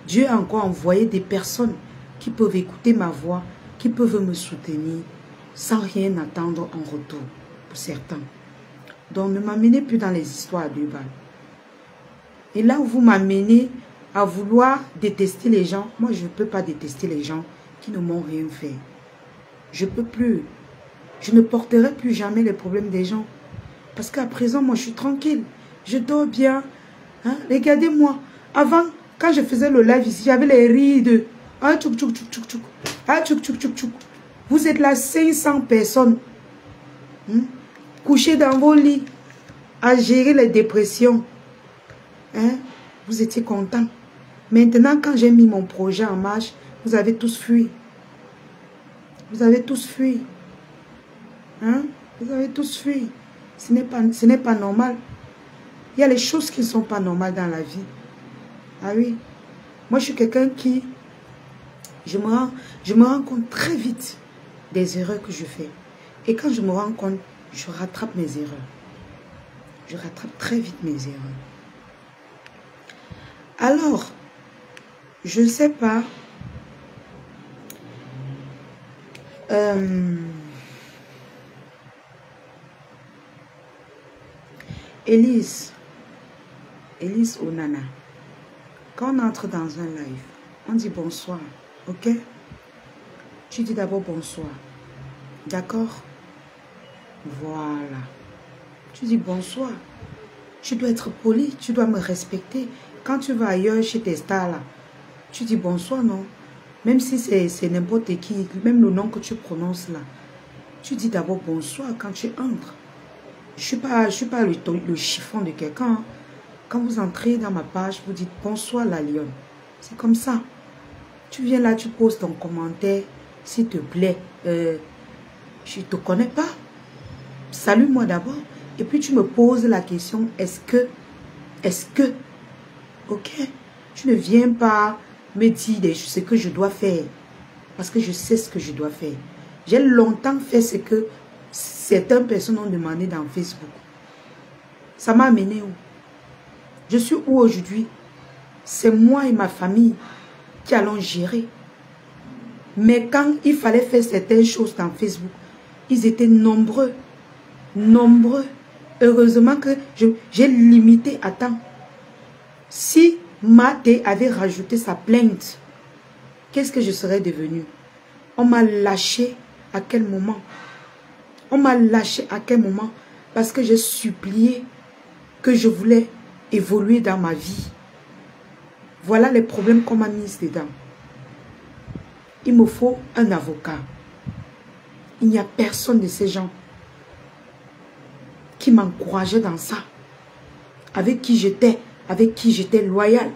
Dieu a encore envoyé des personnes qui peuvent écouter ma voix, qui peuvent me soutenir sans rien attendre en retour pour certains. Donc ne m'amenez plus dans les histoires à 2 balles. Et là où vous m'amenez à vouloir détester les gens, moi je ne peux pas détester les gens qui ne m'ont rien fait. Je ne peux plus. Je ne porterai plus jamais les problèmes des gens. Parce qu'à présent, moi je suis tranquille. Je dors bien. Hein? Regardez-moi. Avant, quand je faisais le live ici, j'avais les rides. Ah, tchouk, tchouk, tchouk, tchouk, tchouk. Ah, tchouk, tchouk, tchouk, tchouk. Vous êtes là 500 personnes. Couchées dans vos lits. À gérer les dépressions. Hein? Vous étiez contents. Maintenant, quand j'ai mis mon projet en marche, vous avez tous fui. Vous avez tous fui. Hein? Vous avez tous fui. Ce n'est pas normal. Il y a les choses qui ne sont pas normales dans la vie. Ah oui. Moi, je suis quelqu'un qui... Je me rends compte très vite des erreurs que je fais. Et quand je me rends compte, je rattrape mes erreurs. Je rattrape très vite mes erreurs. Alors, je ne sais pas... Elise Onana, quand on entre dans un live, on dit bonsoir, ok? Tu dis d'abord bonsoir, d'accord? Voilà. Tu dis bonsoir. Tu dois être poli, tu dois me respecter. Quand tu vas ailleurs chez tes stars là, tu dis bonsoir, non? Même si c'est n'importe qui, même le nom que tu prononces là, tu dis d'abord bonsoir quand tu entres. Je ne suis pas le chiffon de quelqu'un. Hein. Quand vous entrez dans ma page, vous dites bonsoir la lionne. C'est comme ça. Tu viens là, tu poses ton commentaire. S'il te plaît, je ne te connais pas. Salue-moi d'abord. Et puis tu me poses la question, est-ce que, ok? Tu ne viens pas me dire ce que je dois faire. Parce que je sais ce que je dois faire. J'ai longtemps fait ce que certaines personnes ont demandé dans Facebook. Ça m'a amené où? Je suis où aujourd'hui? C'est moi et ma famille qui allons gérer. Mais quand il fallait faire certaines choses dans Facebook, ils étaient nombreux. Nombreux. Heureusement que j'ai limité à temps. Si Maté avait rajouté sa plainte, qu'est-ce que je serais devenue? On m'a lâché à quel moment? On m'a lâché à quel moment? Parce que j'ai supplié que je voulais évoluer dans ma vie. Voilà les problèmes qu'on m'a mis dedans. Il me faut un avocat. Il n'y a personne de ces gens qui m'encourageait dans ça. Avec qui j'étais loyal.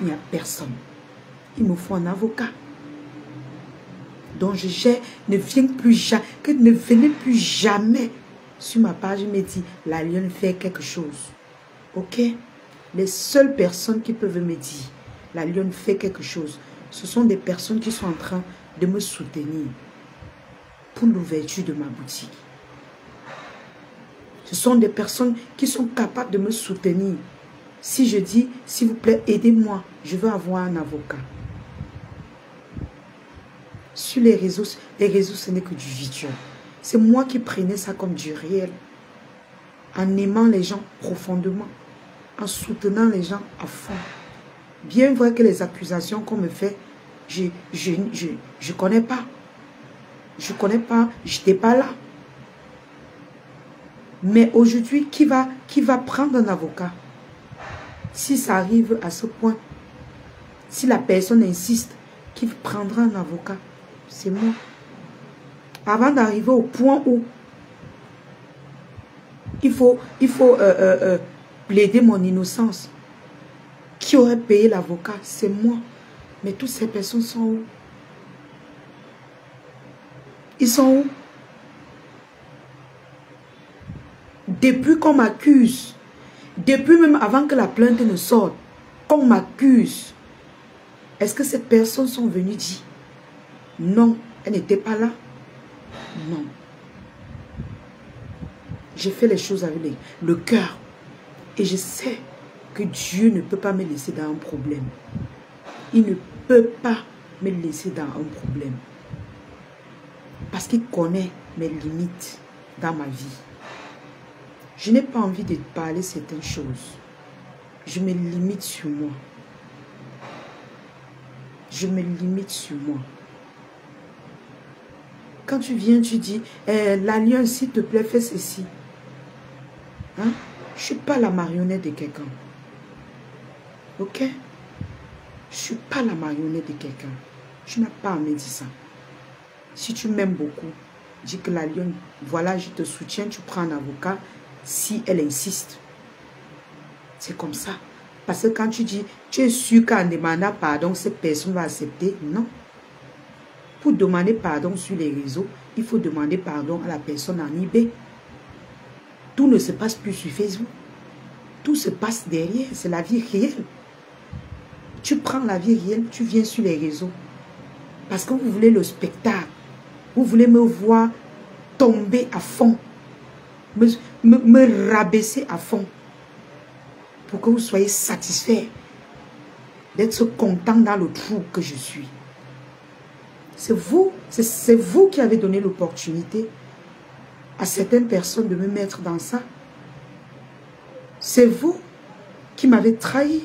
Il n'y a personne. Il me faut un avocat. Donc ne venez plus jamais sur ma page et me dire la lionne fait quelque chose. Ok? Les seules personnes qui peuvent me dire la lionne fait quelque chose, ce sont des personnes qui sont en train de me soutenir pour l'ouverture de ma boutique. Ce sont des personnes qui sont capables de me soutenir. Si je dis, s'il vous plaît, aidez-moi, je veux avoir un avocat. Sur les réseaux, ce n'est que du virtuel. C'est moi qui prenais ça comme du réel. En aimant les gens profondément. En soutenant les gens à fond. Bien vrai que les accusations qu'on me fait, je connais pas. Je connais pas, je n'étais pas là. Mais aujourd'hui, qui va prendre un avocat? Si ça arrive à ce point, si la personne insiste, qui prendra un avocat? C'est moi. Avant d'arriver au point où il faut plaider mon innocence, qui aurait payé l'avocat? C'est moi. Mais toutes ces personnes sont où? Ils sont où? Depuis qu'on m'accuse, depuis même avant que la plainte ne sorte, qu'on m'accuse, est-ce que ces personnes sont venues dire non, elles n'étaient pas là? Non. J'ai fait les choses avec le cœur. Et je sais que Dieu ne peut pas me laisser dans un problème. il ne peut pas me laisser dans un problème. Parce qu'il connaît mes limites dans ma vie. Je n'ai pas envie de parler certaines choses. Je me limite sur moi. Je me limite sur moi. Quand tu viens, tu dis, l'alliance, s'il te plaît, fais ceci. Hein? Je ne suis pas la marionnette de quelqu'un. Ok? Je ne suis pas la marionnette de quelqu'un. Tu n'as pas à me dire ça. Si tu m'aimes beaucoup, dis que l'alliance, voilà, je te soutiens, tu prends un avocat si elle insiste. C'est comme ça. Parce que quand tu dis, tu es sûr qu'en demandant pardon, cette personne va accepter. Non. Pour demander pardon sur les réseaux, il faut demander pardon à la personne en eBay. Tout ne se passe plus sur Facebook. Tout se passe derrière. C'est la vie réelle. Tu prends la vie réelle, tu viens sur les réseaux. Parce que vous voulez le spectacle. Vous voulez me voir tomber à fond. Me rabaisser à fond. Pour que vous soyez satisfait d'être content dans le trou que je suis. C'est vous qui avez donné l'opportunité à certaines personnes de me mettre dans ça. C'est vous qui m'avez trahi.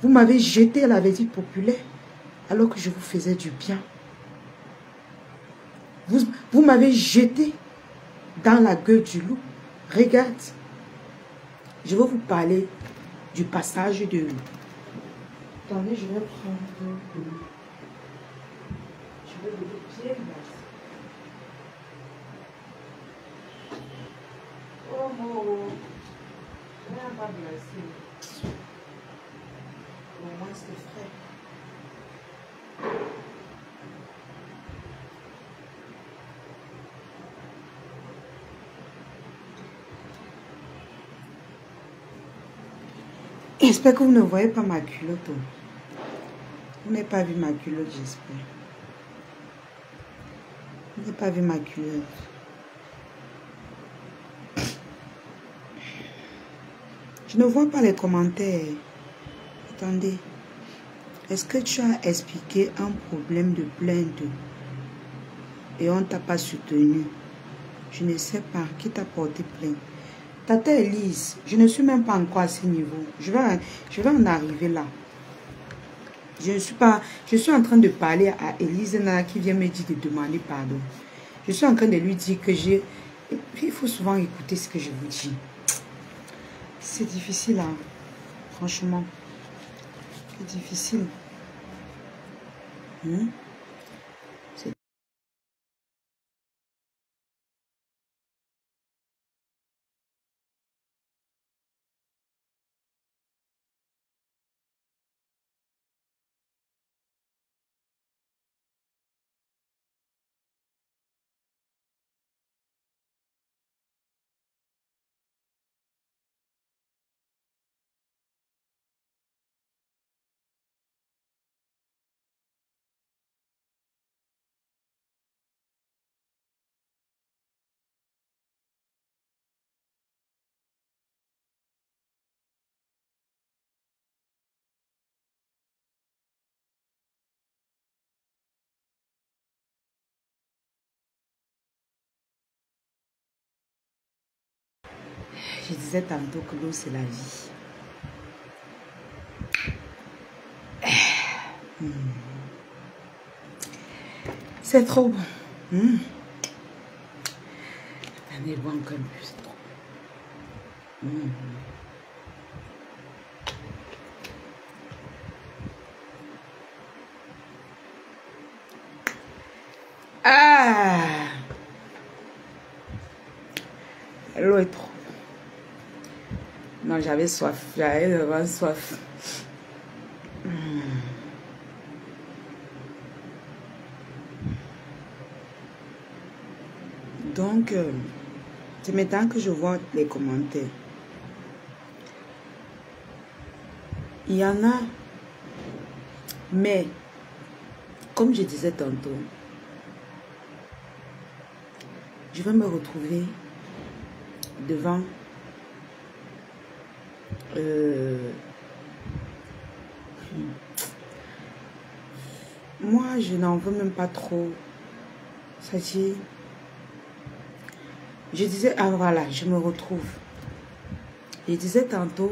Vous m'avez jeté à la verdict populaire alors que je vous faisais du bien. Vous m'avez jeté dans la gueule du loup. Regarde, je vais vous parler du passage de l'eau. Attendez, je vais prendre de l'eau. Je vais le bien glacer. Oh mon, rien pas glacé. Au moins c'est frais. J'espère que vous ne voyez pas ma culotte. Vous n'avez pas vu ma culotte, j'espère. Vous n'avez pas vu ma culotte. Je ne vois pas les commentaires. Attendez. Est-ce que tu as expliqué un problème de plainte et on ne t'a pas soutenu? Je ne sais pas qui t'a porté plainte. Tata Elise, je ne suis même pas encore à ce niveau. Je vais en arriver là. Je suis en train de parler à Elise qui vient me dire de demander pardon. Je suis en train de lui dire que j'ai... Il faut souvent écouter ce que je vous dis. C'est difficile, hein. Franchement. C'est difficile. Je disais tantôt que l'eau, c'est la vie. C'est trop bon. Attendez, bois encore un peu, c'est trop bon. Ah! L'eau est trop. Non, j'avais soif. J'avais vraiment soif. Donc, c'est maintenant que je vois les commentaires. Il y en a, mais comme je disais tantôt, je vais me retrouver devant moi, je n'en veux même pas trop. Ça dit, je disais, ah voilà, je me retrouve. Je disais tantôt,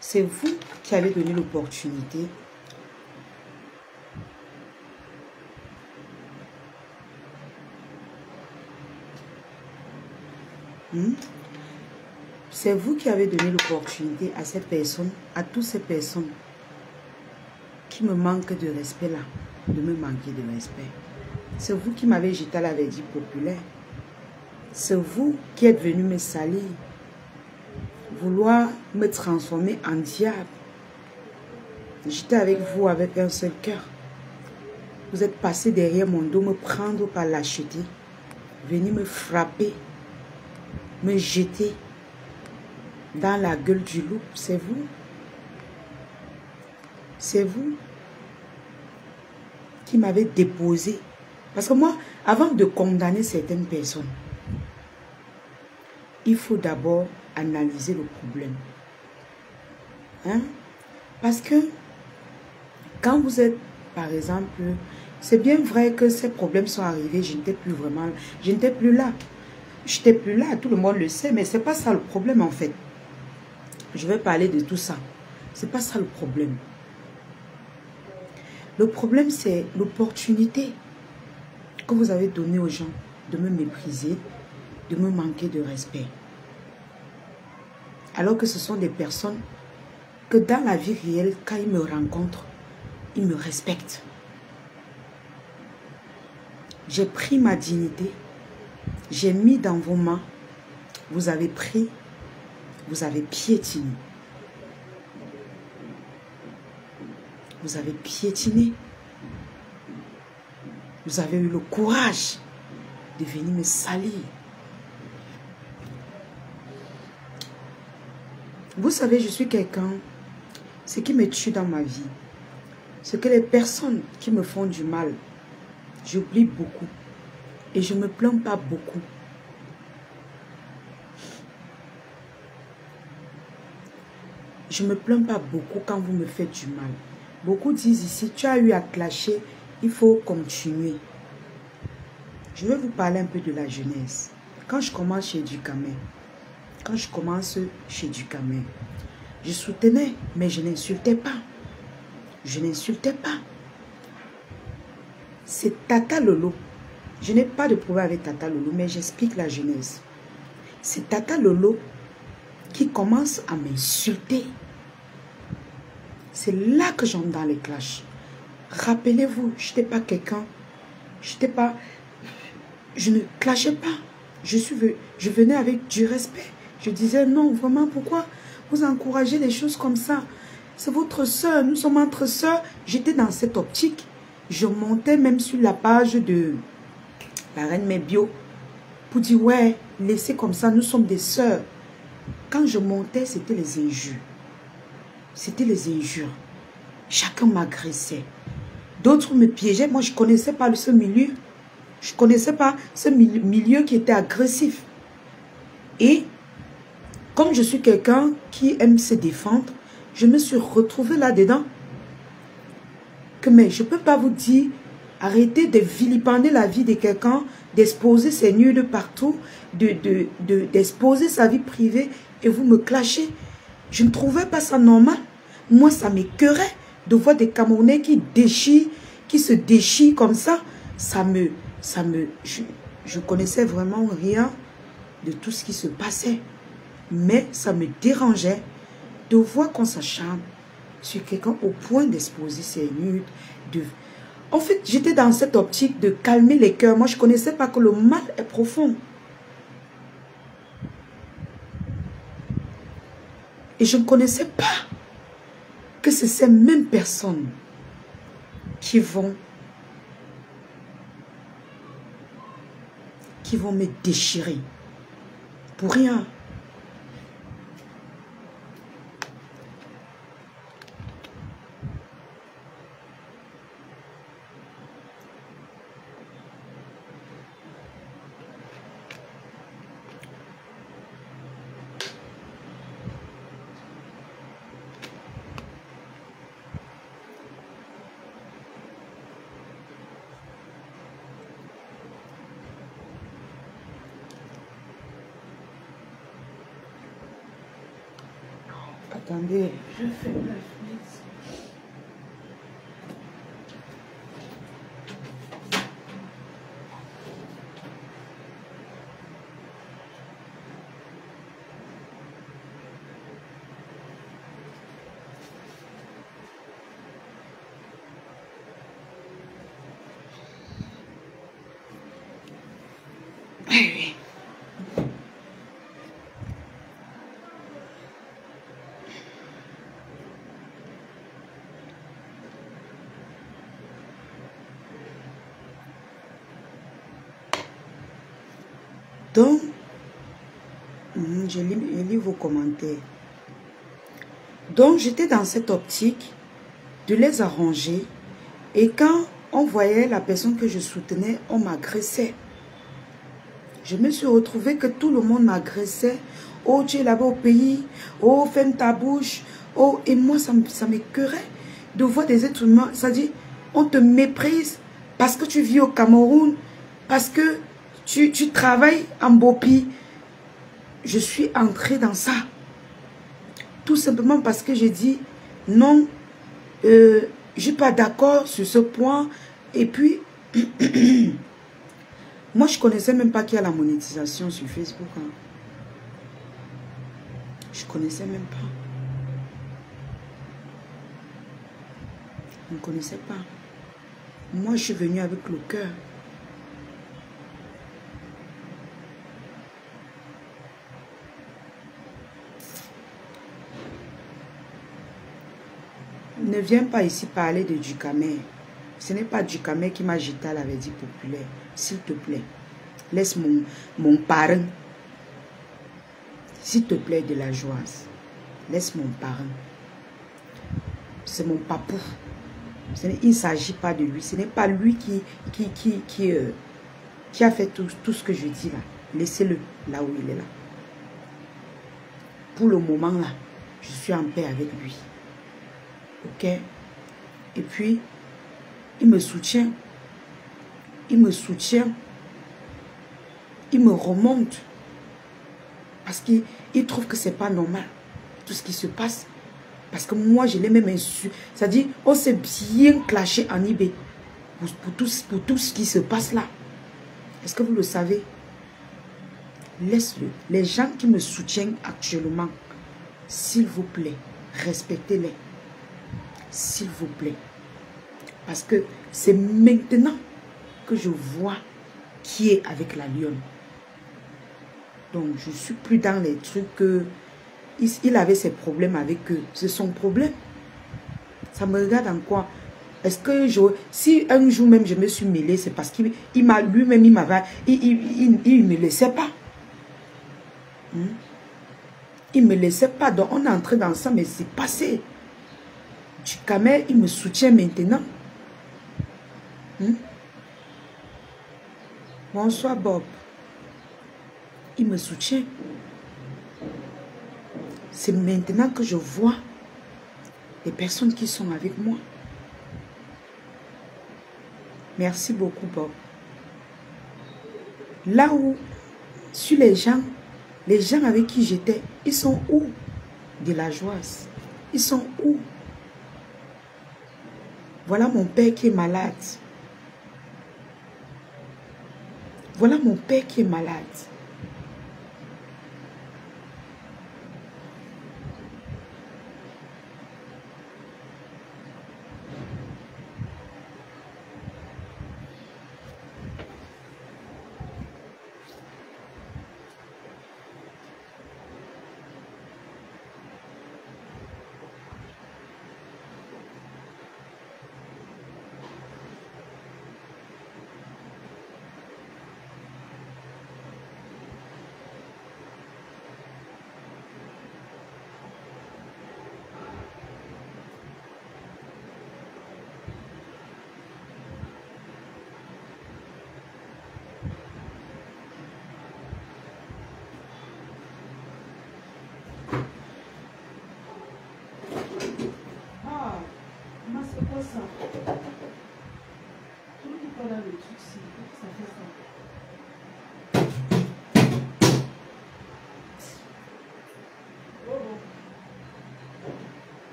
c'est vous qui avez donné l'opportunité. C'est vous qui avez donné l'opportunité à ces personnes, à toutes ces personnes qui me manquent de respect là, de me manquer de respect. C'est vous qui m'avez jeté à la verdict populaire. C'est vous qui êtes venu me salir, vouloir me transformer en diable. J'étais avec vous avec un seul cœur. Vous êtes passé derrière mon dos, me prendre par lâcheté, venir me frapper, me jeter dans la gueule du loup. C'est vous. C'est vous qui m'avez déposé. Parce que moi, avant de condamner certaines personnes, il faut d'abord analyser le problème. Hein? Parce que quand vous êtes, par exemple, c'est bien vrai que ces problèmes sont arrivés, je n'étais plus vraiment, je n'étais plus là. Je n'étais plus là, tout le monde le sait, mais ce n'est pas ça le problème en fait. Je vais parler de tout ça. Ce n'est pas ça le problème. Le problème, c'est l'opportunité que vous avez donnée aux gens de me mépriser, de me manquer de respect. Alors que ce sont des personnes que dans la vie réelle, quand ils me rencontrent, ils me respectent. J'ai pris ma dignité, j'ai mis dans vos mains, vous avez pris, vous avez piétiné. Vous avez piétiné. Vous avez eu le courage de venir me salir. Vous savez, je suis quelqu'un, ce qui me tue dans ma vie, c'est que les personnes qui me font du mal, j'oublie beaucoup et je ne me plains pas beaucoup. Je ne me plains pas beaucoup quand vous me faites du mal. Beaucoup disent ici, tu as eu à clasher, il faut continuer. Je vais vous parler un peu de la jeunesse. Quand je commence chez Ducamel, je soutenais, mais je n'insultais pas. Je n'insultais pas. C'est Tata Lolo. Je n'ai pas de problème avec Tata Lolo, mais j'explique la jeunesse. C'est Tata Lolo qui commence à m'insulter. C'est là que j'entre dans les clashs. Rappelez-vous, je n'étais pas quelqu'un, je ne clashais pas. Je venais avec du respect. Je disais non, vraiment, pourquoi vous encouragez les choses comme ça? C'est votre soeur, nous sommes entre soeurs. J'étais dans cette optique. Je montais même sur la page de la reine Mébio pour dire ouais, laissez comme ça, nous sommes des soeurs. Quand je montais, c'était les injures. C'était les injures. Chacun m'agressait. D'autres me piégeaient. Moi, je ne connaissais pas ce milieu. Je ne connaissais pas ce milieu qui était agressif. Et comme je suis quelqu'un qui aime se défendre, je me suis retrouvée là-dedans. Mais je ne peux pas vous dire, arrêtez de vilipender la vie de quelqu'un, d'exposer ses nudes partout, d'exposer sa vie privée et vous me clashez. Je ne trouvais pas ça normal. Moi, ça m'écœurait de voir des Camerounais qui se déchirent comme ça. Je connaissais vraiment rien de tout ce qui se passait. Mais ça me dérangeait de voir qu'on s'acharne sur quelqu'un au point d'exposer ses nudes. En fait, j'étais dans cette optique de calmer les cœurs. Moi, je ne connaissais pas que le mal est profond. Et je ne connaissais pas que c'est ces mêmes personnes qui vont me déchirer. Pour rien. Attendez, je fais la fenêtre. Oui. Donc, je lis vos commentaires. Donc, j'étais dans cette optique de les arranger. Et quand on voyait la personne que je soutenais, on m'agressait. Je me suis retrouvée que tout le monde m'agressait. Oh, tu es là-bas au pays. Oh, ferme ta bouche. Oh, et moi, ça m'écœurait de voir des êtres humains. Ça dit, on te méprise parce que tu vis au Cameroun, parce que tu travailles en Bopi. Je suis entrée dans ça. Tout simplement parce que j'ai dit, non, je ne suis pas d'accord sur ce point. Et puis, moi, je ne connaissais même pas qu'il y a la monétisation sur Facebook. Hein. Je ne connaissais même pas. Je ne connaissais pas. Moi, je suis venue avec le cœur. Ne viens pas ici parler de Ducamer. Ce n'est pas Ducamer qui m'a jeté à la verdie populaire. S'il te plaît, laisse mon parrain. S'il te plaît, de la joie. Laisse mon parrain. C'est mon papou. Il ne s'agit pas de lui. Ce n'est pas lui qui a fait tout ce que je dis là. Laissez-le là où il est là. Pour le moment là, je suis en paix avec lui. Ok? Et puis, il me soutient. Il me soutient. Il me remonte. Parce qu'il trouve que c'est pas normal. Tout ce qui se passe. Parce que moi, je l'ai même insulté. C'est-à-dire, on s'est bien clashé en eBay. Pour tout ce qui se passe là. Est-ce que vous le savez? Laisse-le. Les gens qui me soutiennent actuellement, s'il vous plaît, respectez-les. S'il vous plaît. Parce que c'est maintenant que je vois qui est avec la lionne. Donc, je ne suis plus dans les trucs que... Il avait ses problèmes avec eux. C'est son problème. Ça me regarde en quoi? Est-ce que si un jour même je me suis mêlée, c'est parce qu'il m'a lui-même, il ne me laissait pas. Il ne me laissait pas. Donc, on est entré dans ça, mais c'est passé. Ducamer, il me soutient maintenant. Bonsoir, Bob. Il me soutient. C'est maintenant que je vois les personnes qui sont avec moi. Merci beaucoup, Bob. Là où, sur les gens avec qui j'étais, ils sont où? De la joie. Ils sont où? Voilà mon père qui est malade. Voilà mon père qui est malade.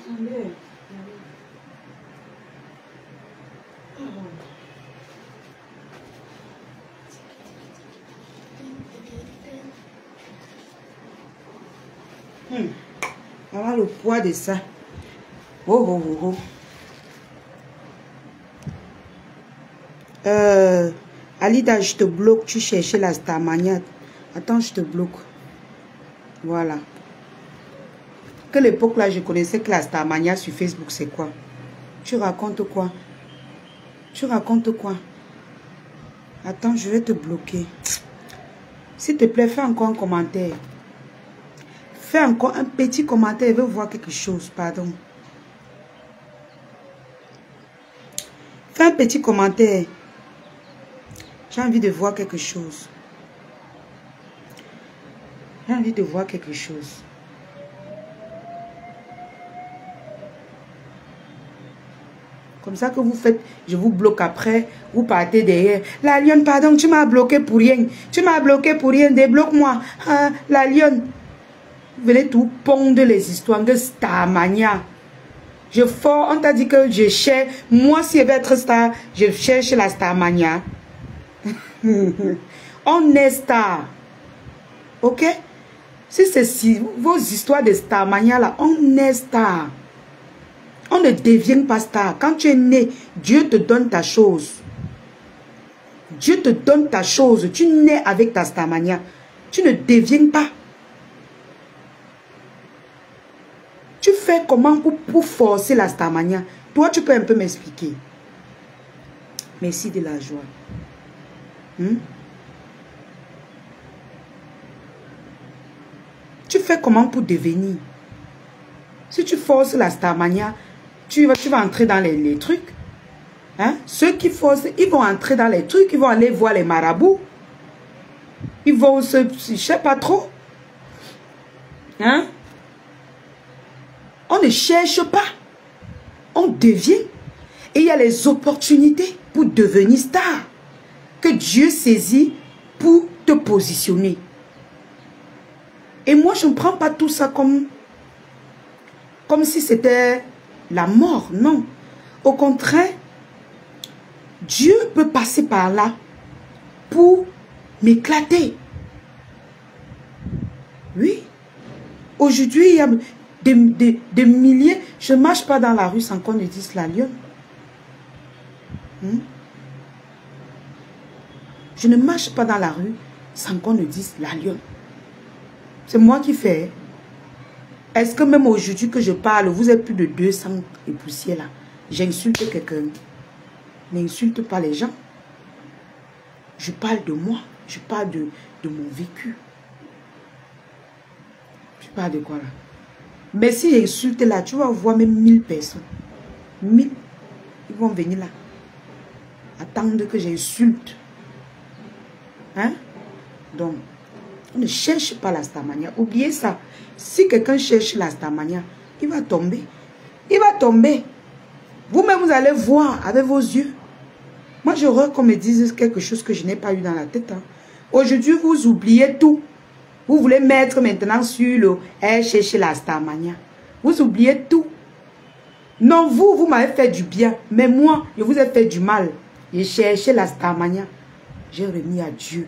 Attendez. Voilà le poids de ça. Oh, oh, oh, oh. Alida, je te bloque. Tu cherchais la Starmania. Attends, je te bloque. Voilà. Quelle époque là, je connaissais que la Starmania sur Facebook, c'est quoi? Tu racontes quoi? Tu racontes quoi? Attends, je vais te bloquer. S'il te plaît, fais encore un commentaire. Fais encore un petit commentaire. Je veux voir quelque chose, pardon. Fais un petit commentaire. J'ai envie de voir quelque chose. J'ai envie de voir quelque chose. Comme ça que vous faites, je vous bloque après, vous partez derrière. La lionne, pardon, tu m'as bloqué pour rien. Tu m'as bloqué pour rien, débloque-moi. Ah, la lionne. Vous venez tout pondre les histoires de Starmania. On t'a dit que je cherche. Moi, si je veux être star, je cherche la Starmania. On est star. Ok? Si c'est vos histoires de Starmania là, on est star. On ne devient pas star. Quand tu es né, Dieu te donne ta chose. Dieu te donne ta chose. Tu nais avec ta Starmania. Tu ne deviens pas. Tu fais comment pour forcer la Starmania? Toi, tu peux un peu m'expliquer. Merci de la joie. Tu fais comment pour devenir? Si tu forces la Starmania, tu vas entrer dans les trucs. Hein? Ceux qui forcent, ils vont entrer dans les trucs, ils vont aller voir les marabouts. Ils vont je ne sais pas trop. Hein? On ne cherche pas. On devient. Et il y a les opportunités pour devenir star. Que Dieu saisit pour te positionner. Et moi, je ne prends pas tout ça comme si c'était la mort. Non. Au contraire, Dieu peut passer par là pour m'éclater. Oui. Aujourd'hui, il y a des milliers. Je ne marche pas dans la rue sans qu'on me dise la lionne. Je ne marche pas dans la rue sans qu'on me dise la lionne. C'est moi qui fais. Est-ce que même aujourd'hui que je parle, vous êtes plus de 200 et poussières là? J'insulte quelqu'un. N'insulte pas les gens. Je parle de moi. Je parle de mon vécu. Je parle de quoi là? Mais si j'insulte là, tu vas voir même 1000 personnes. 1000. Ils vont venir là. Attendre que j'insulte. Hein? Donc, on ne cherche pas la Starmania. Oubliez ça. Si quelqu'un cherche la Starmania, il va tomber. Il va tomber. Vous-même, vous allez voir avec vos yeux. Moi, j'aurais qu'on me dise quelque chose que je n'ai pas eu dans la tête. Hein. Aujourd'hui, vous oubliez tout. Vous voulez mettre maintenant sur le chercher la Starmania. Vous oubliez tout. Non, vous m'avez fait du bien. Mais moi, je vous ai fait du mal. J'ai cherché la Starmania. J'ai remis à Dieu.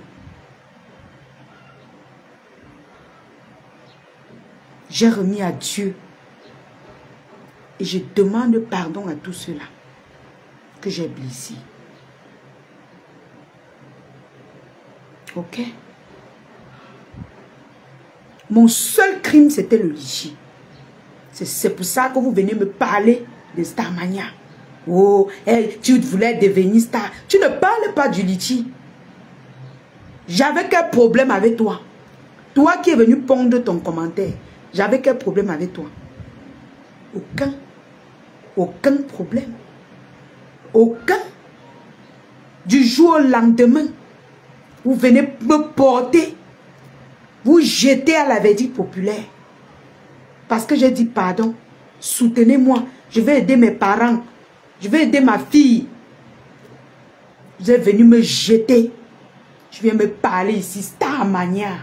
J'ai remis à Dieu. Et je demande pardon à tous ceux-là que j'ai blessés. Ok? Mon seul crime, c'était le litchi. C'est pour ça que vous venez me parler de Starmania. Oh, hey, tu voulais devenir star. Tu ne parles pas du litchi. J'avais quel problème avec toi? Toi qui es venu pondre ton commentaire. J'avais quel problème avec toi? Aucun. Aucun problème. Aucun. Du jour au lendemain, vous venez me porter. Vous jetez à la verdict populaire. Parce que j'ai dit pardon. Soutenez-moi. Je vais aider mes parents. Je vais aider ma fille. Vous êtes venu me jeter. Je viens me parler ici. Starmania.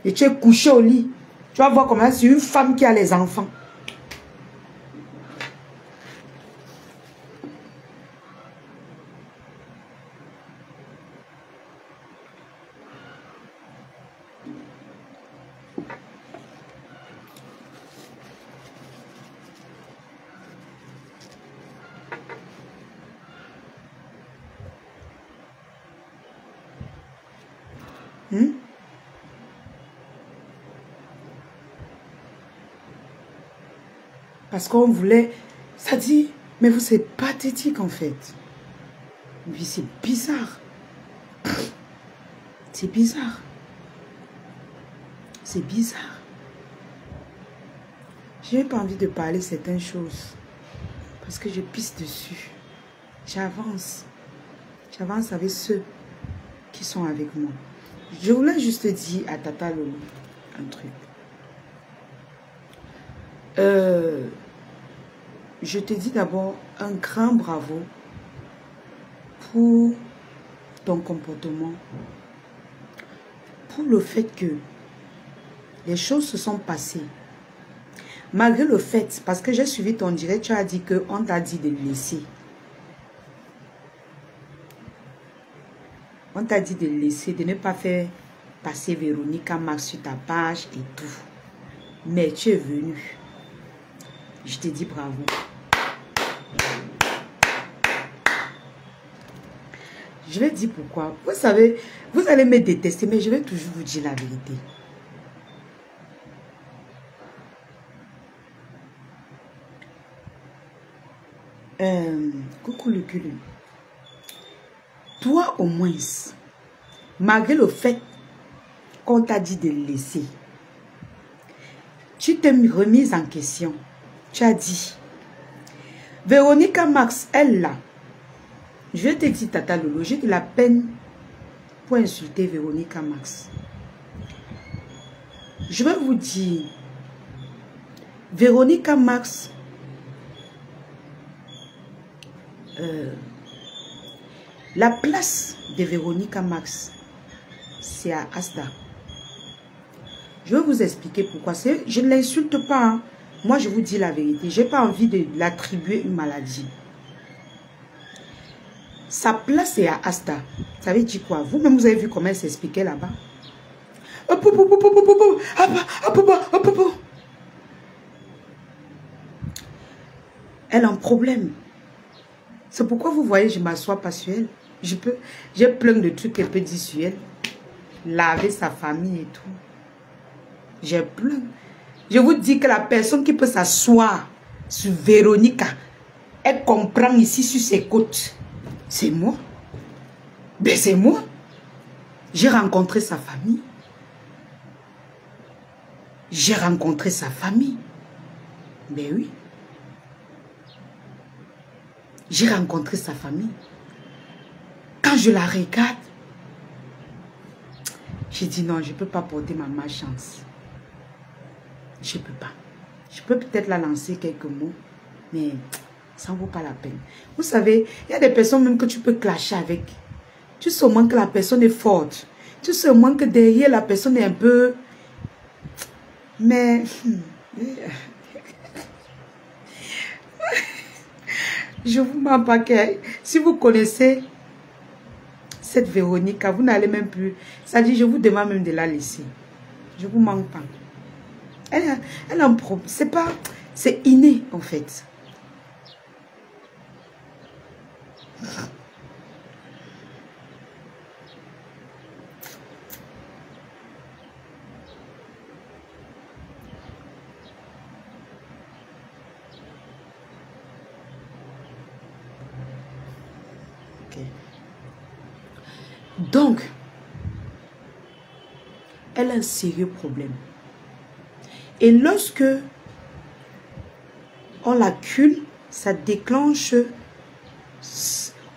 Et tu es couché au lit. Tu vas voir comment c'est une femme qui a les enfants. Parce qu'on voulait... Ça dit, mais vous, c'est pathétique en fait. Mais c'est bizarre. C'est bizarre. C'est bizarre. Je n'ai pas envie de parler certaines choses. Parce que je pisse dessus. J'avance. J'avance avec ceux qui sont avec moi. Je voulais juste dire à Tata Lolo un truc. Je te dis d'abord un grand bravo pour ton comportement. Pour le fait que les choses se sont passées. Malgré le fait, parce que j'ai suivi ton direct, tu as dit qu'on t'a dit de le laisser. On t'a dit de le laisser, de ne pas faire passer Véronica Max sur ta page et tout. Mais tu es venu. Je te dis bravo. Je vais dire pourquoi. Vous savez, vous allez me détester, mais je vais toujours vous dire la vérité. Coucou le culot. Toi au moins, malgré le fait qu'on t'a dit de le laisser, tu t'es remise en question. Tu as dit, Véronica Max, elle là, je te dis Tata Lolo, j'ai de la peine pour insulter Véronica Max. Je vais vous dire, Véronica Max, la place de Véronica Max, c'est à Asda. Je vais vous expliquer pourquoi. Je ne l'insulte pas. Hein. Moi, je vous dis la vérité. Je n'ai pas envie de l'attribuer une maladie. Sa place est à Asda. Ça veut dire quoi? Vous-même, vous avez vu comment elle s'expliquait là-bas. Elle a un problème. C'est pourquoi vous voyez, je ne m'assois pas sur elle. J'ai plein de trucs qu'elle peut dire sur elle. Laver sa famille et tout. J'ai plein. Je vous dis que la personne qui peut s'asseoir sur Véronica, elle comprend ici sur ses côtes. C'est moi. Ben c'est moi. J'ai rencontré sa famille. J'ai rencontré sa famille. Ben oui. J'ai rencontré sa famille. Quand je la regarde, j'ai dit non, je ne peux pas porter ma malchance. Je ne peux pas. Je peux peut-être la lancer quelques mots, mais ça ne vaut pas la peine. Vous savez, il y a des personnes même que tu peux clasher avec. Tu sais au moins que la personne est forte. Tu sais au moins que derrière la personne est un peu... Mais... Je vous mens pas que... Si vous connaissez cette Véronica, vous n'allez même plus... Ça dit, je vous demande même de la laisser. Je vous manque pas. Elle a un problème. C'est pas... C'est inné, en fait. Ok. Donc, elle a un sérieux problème. Et lorsque on l'accule, ça déclenche,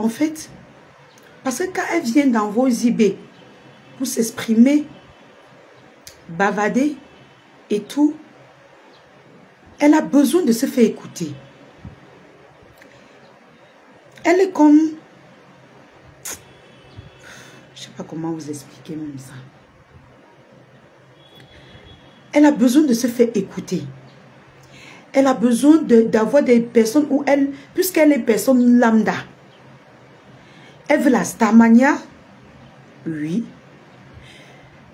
en fait, parce que quand elle vient dans vos IB pour s'exprimer, bavader et tout, elle a besoin de se faire écouter. Elle est comme... Je ne sais pas comment vous expliquer même ça. Elle a besoin de se faire écouter. Elle a besoin d'avoir des personnes où elle, puisqu'elle est personne lambda, elle veut la starmania, oui.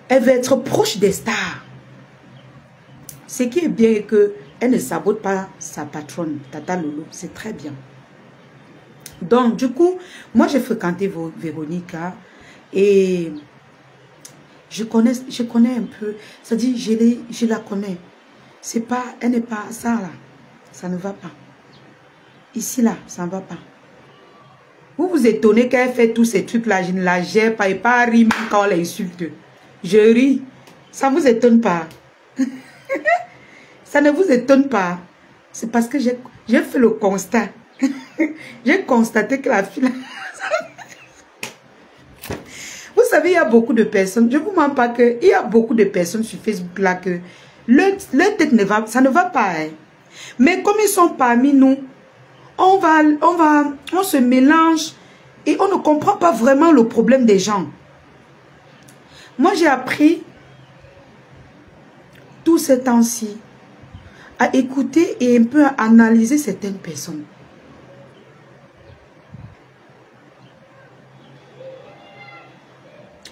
Elle veut être proche des stars. Ce qui est bien que elle ne sabote pas sa patronne, Tata Lolo, c'est très bien. Donc, du coup, moi j'ai fréquenté Véronica et je connais un peu, c'est-à-dire je la connais. C'est pas, elle n'est pas ça là, ça ne va pas. Ici là, ça ne va pas. Vous vous étonnez qu'elle fait tous ces trucs là, je ne la gère pas et pas rire même quand on l'insulte. Je ris, ça ne vous étonne pas. Ça ne vous étonne pas. C'est parce que j'ai fait le constat. J'ai constaté que la fille... Vous savez, il y a beaucoup de personnes, je ne vous mens pas qu'il y a beaucoup de personnes sur Facebook là que leur tête ne va, ça ne va pas. Hein. Mais comme ils sont parmi nous, on se mélange et on ne comprend pas vraiment le problème des gens. Moi, j'ai appris tout ce temps-ci à écouter et un peu à analyser certaines personnes.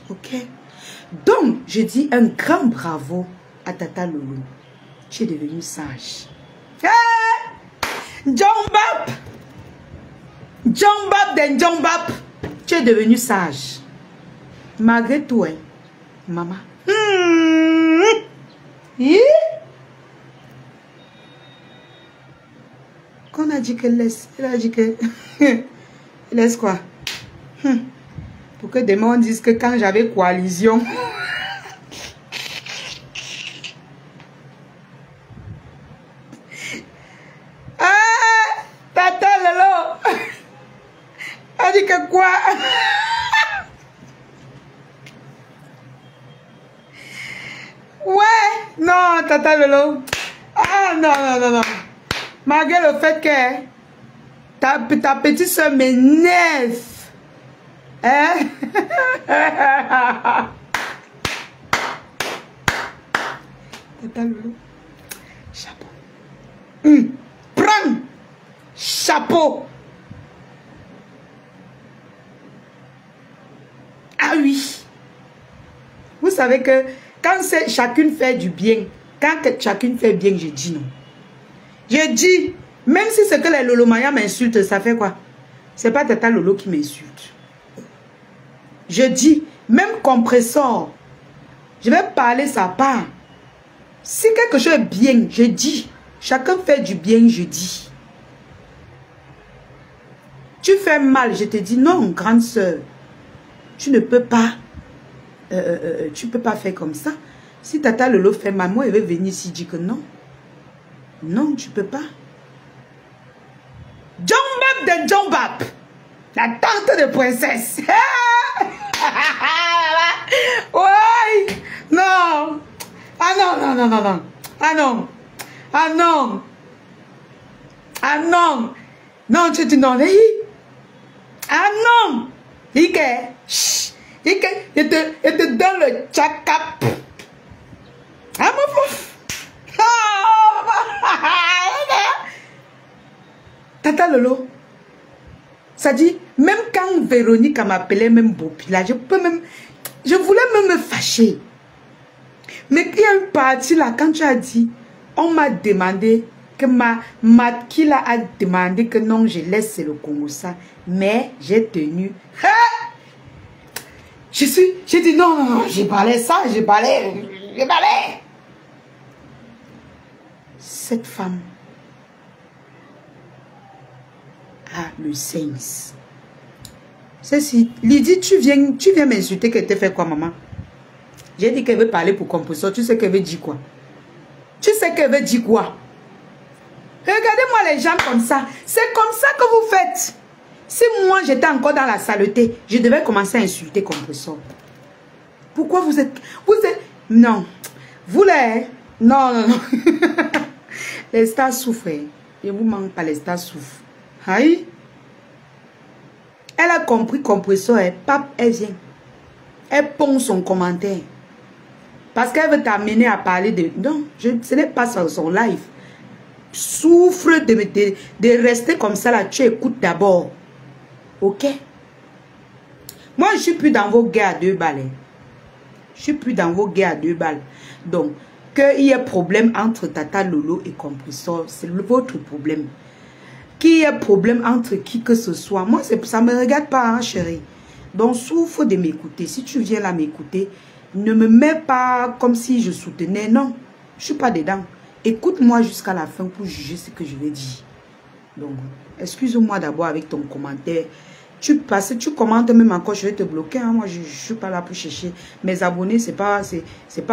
Ok? Donc, je dis un grand bravo à Tata Lolo. Tu es devenue sage. Hey! John Bap! John Bap den John Bap! Tu es devenue sage. Malgré tout, hein, maman. Qu'on a dit qu'elle laisse. Elle a dit que... laisse quoi? Pour que demain on dise que quand j'avais coalition... Ah! Tata Lolo! Elle dit que quoi? Ouais! Non, Tata Lolo! Ah non, non, non, non! Malgré le fait que ta petite soeur m'énerve. Hein? Tata Lolo. Chapeau. Prends. Chapeau. Ah oui. Vous savez que quand chacune fait du bien, quand chacune fait bien, je dis non. Je dis, même si c'est que les Lolomaya m'insultent, ça fait quoi? C'est pas Tata Lolo qui m'insulte. Je dis, même compresseur, je vais parler sa part. Si quelque chose est bien, je dis. Chacun fait du bien, je dis. Tu fais mal, je te dis, non, grande soeur, tu ne peux pas, tu peux pas faire comme ça. Si Tata Lolo fait mal, moi, elle va venir ici dire que non. Non, tu peux pas. John Bap de John Bap, la tante de princesse. Ouais. Non. Ah non, non, non, non, non. Ah non. Ah non. Ah non. Non, tu dis non. Ah non. Ike. Ike. Il te donne le tchakap. Ah mon pauvre. Tata Lolo, ça dit, même quand Véronique m'appelait même Bopila, je voulais même me fâcher. Mais il y a une partie là, quand tu as dit, on m'a demandé, que Matkila a demandé que non, je laisse le Congo ça, mais j'ai tenu. J'ai dit non, non, non, j'ai parlé ça, j'ai parlé. Cette femme a le sens. C'est si, Lydie, tu viens m'insulter qu'elle t'a fait quoi, maman? J'ai dit qu'elle veut parler pour compresseur. Tu sais qu'elle veut dire quoi? Tu sais qu'elle veut dire quoi? Regardez-moi les gens comme ça. C'est comme ça que vous faites. Si moi j'étais encore dans la saleté, je devais commencer à insulter compresseur. Pourquoi vous êtes... Non. Vous les... Non, non, non. Les stars souffrent. Je ne vous manque pas, les stars souffrent. Aïe. Elle a compris compresseur. Pape, elle vient. Elle pond son commentaire. Parce qu'elle veut t'amener à parler de... Non, ce n'est pas son live. Souffre de rester comme ça là. Tu écoutes d'abord. Ok? Moi, je suis plus dans vos guerres à 2 balles. Hein. Je suis plus dans vos guerres à 2 balles. Donc, qu'il y ait problème entre Tata Lolo et Compressor, c'est votre problème. Qu'il y ait problème entre qui que ce soit. Moi, ça ne me regarde pas, hein, chérie. Donc, souffre de m'écouter. Si tu viens là m'écouter, ne me mets pas comme si je soutenais. Non, je ne suis pas dedans. Écoute-moi jusqu'à la fin pour juger ce que je vais dire. Donc, excuse-moi d'abord avec ton commentaire. Tu passes, tu commentes même encore, je vais te bloquer. Hein. Moi, je ne suis pas là pour chercher. Mes abonnés, c'est pas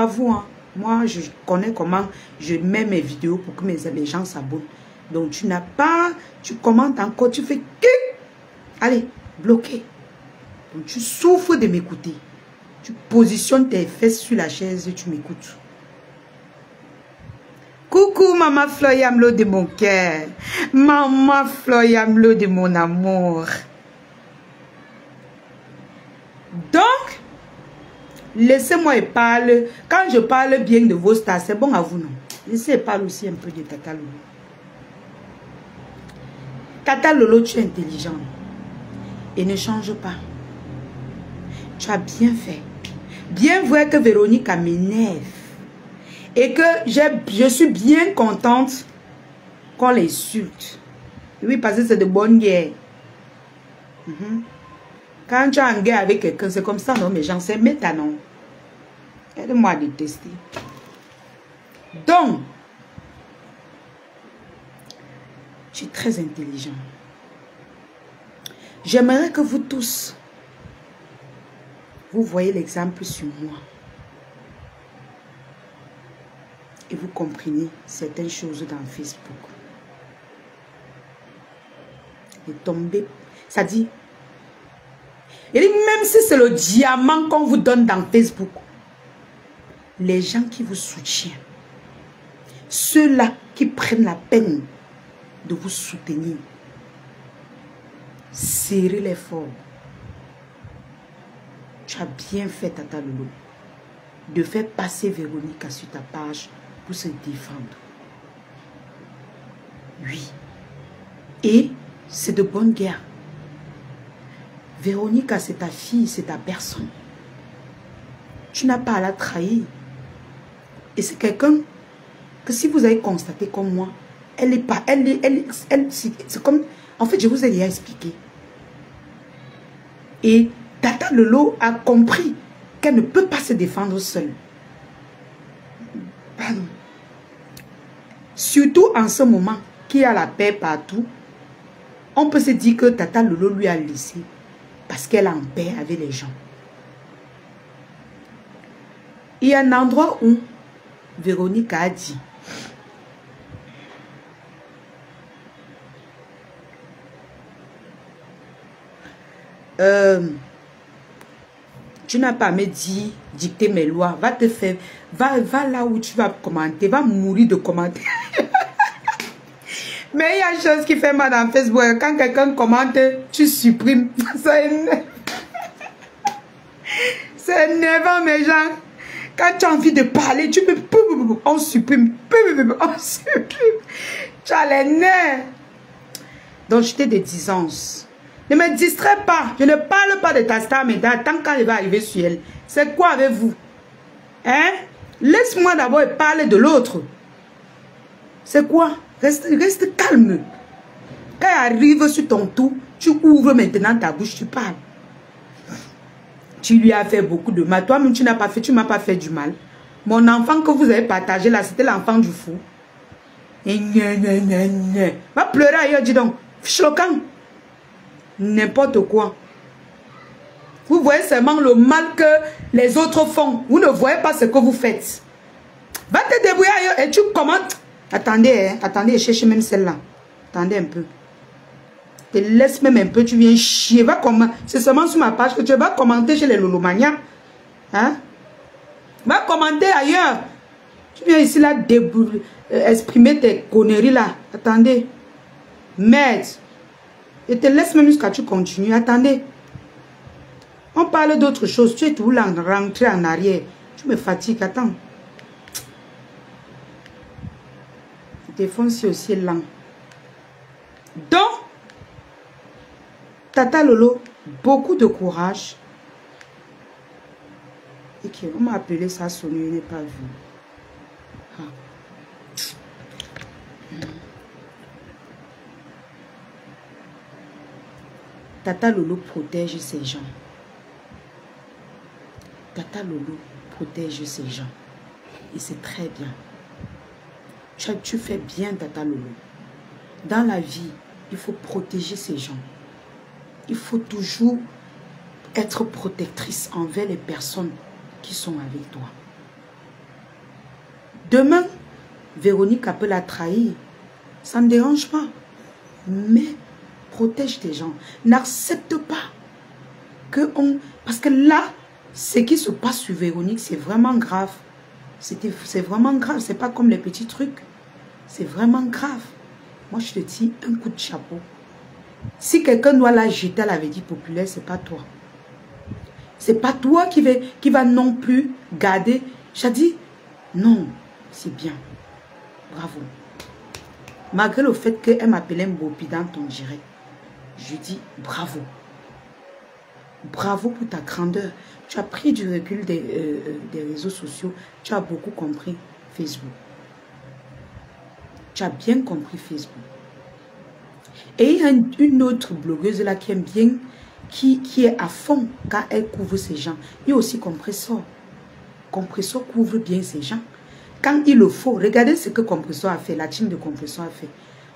vous. Hein. Moi, je connais comment je mets mes vidéos pour que mes gens s'abonnent. Donc, tu n'as pas, tu commentes encore, tu fais que... Allez, bloqué. Donc, tu souffres de m'écouter. Tu positionnes tes fesses sur la chaise et tu m'écoutes. Coucou, maman Floyamlo de mon cœur. Maman Floyamlo de mon amour. Donc, laissez-moi parler. Quand je parle bien de vos stars, c'est bon à vous, non? Laissez parler aussi un peu de Tata Lolo. Tata Lolo, tu es intelligent. Et ne change pas. Tu as bien fait. Bien vrai que Véronique m'énerve. Et que je suis bien contente qu'on l'insulte. Oui, parce que c'est de bonne guerre. Quand tu as une guerre avec quelqu'un, c'est comme ça, non? Mais j'en sais méta, non? Aide-moi à détester. Donc, tu es très intelligent. J'aimerais que vous tous, vous voyez l'exemple sur moi. Et vous comprenez certaines choses dans Facebook. Et tomber, ça dit, et même si c'est le diamant qu'on vous donne dans Facebook, les gens qui vous soutiennent, ceux-là qui prennent la peine de vous soutenir, serrez les forts. Tu as bien fait, Tata Lolo, de faire passer Véronique sur ta page pour se défendre. Oui. Et c'est de bonne guerre. Véronique, c'est ta fille, c'est ta personne. Tu n'as pas à la trahir. Et c'est quelqu'un que si vous avez constaté comme moi, elle n'est pas, c'est comme, en fait, je vous ai déjà expliqué. Et Tata Lolo a compris qu'elle ne peut pas se défendre seule. Pardon. Surtout en ce moment, qu'il y a la paix partout, on peut se dire que Tata Lolo lui a laissé parce qu'elle est en paix avec les gens. Il y a un endroit où Véronique a dit tu n'as pas à me dire dicter mes lois, va te faire, va là où tu vas commenter, va mourir de commenter. Mais il y a une chose qui fait mal dans Facebook, quand quelqu'un commente, tu supprimes. C'est énervant mes gens. Quand tu as envie de parler, tu peux, on supprime, on supprime. Tu as les nerfs. Donc j'étais des distances. Ne me distrais pas. Je ne parle pas de ta star, mais tant qu'elle va arriver sur elle. C'est quoi avec vous? Hein? Laisse-moi d'abord parler de l'autre. C'est quoi? Reste calme. Quand elle arrive sur ton tour, tu ouvres maintenant ta bouche, tu parles. Tu lui as fait beaucoup de mal. Toi-même, tu n'as pas fait, tu ne m'as pas fait du mal. Mon enfant que vous avez partagé là, c'était l'enfant du fou. Et va pleurer ailleurs, dis donc. Choquant. N'importe quoi. Vous voyez seulement le mal que les autres font. Vous ne voyez pas ce que vous faites. Va te débrouiller ailleurs et tu commentes. Attendez, hein, attendez, cherche même celle-là. Attendez un peu. Te laisse même un peu, tu viens chier. C'est seulement sur ma page que tu vas commenter chez les Lolomania. Hein? Va commenter ailleurs. Tu viens ici là exprimer tes conneries là. Attendez. Merde. Et te laisse même jusqu'à tu continues. Attendez. On parle d'autre chose. Tu es tout là rentré en arrière. Tu me fatigues, attends. Le téléphone, c'est aussi lent. Donc, Tata Lolo, beaucoup de courage. Et on m'a appelé, ça a sonné, je n'ai pas vu. Ah. Tata Lolo protège ses gens. Tata Lolo protège ses gens. Et c'est très bien. Tu fais bien, Tata Lolo. Dans la vie, il faut protéger ses gens. Il faut toujours être protectrice envers les personnes qui sont avec toi. Demain, Véronique peut la trahir. Ça ne dérange pas. Mais protège tes gens. N'accepte pas que on... Parce que là, ce qui se passe sur Véronique, c'est vraiment grave. C'est vraiment grave. C'est pas comme les petits trucs. C'est vraiment grave. Moi, je te dis un coup de chapeau. Si quelqu'un doit la jeter à la Védie populaire, c'est pas toi. C'est pas toi qui va non plus garder. J'ai dit, non, c'est bien. Bravo. Malgré le fait qu'elle m'appelait Mbopi dans ton direct, je dis bravo. Bravo pour ta grandeur. Tu as pris du recul des réseaux sociaux. Tu as beaucoup compris Facebook. Tu as bien compris Facebook. Et il y a une autre blogueuse là qui aime bien, qui est à fond quand elle couvre ces gens. Il y a aussi Compressor. Compressor couvre bien ces gens. Quand il le faut, regardez ce que Compressor a fait, la team de Compressor a fait.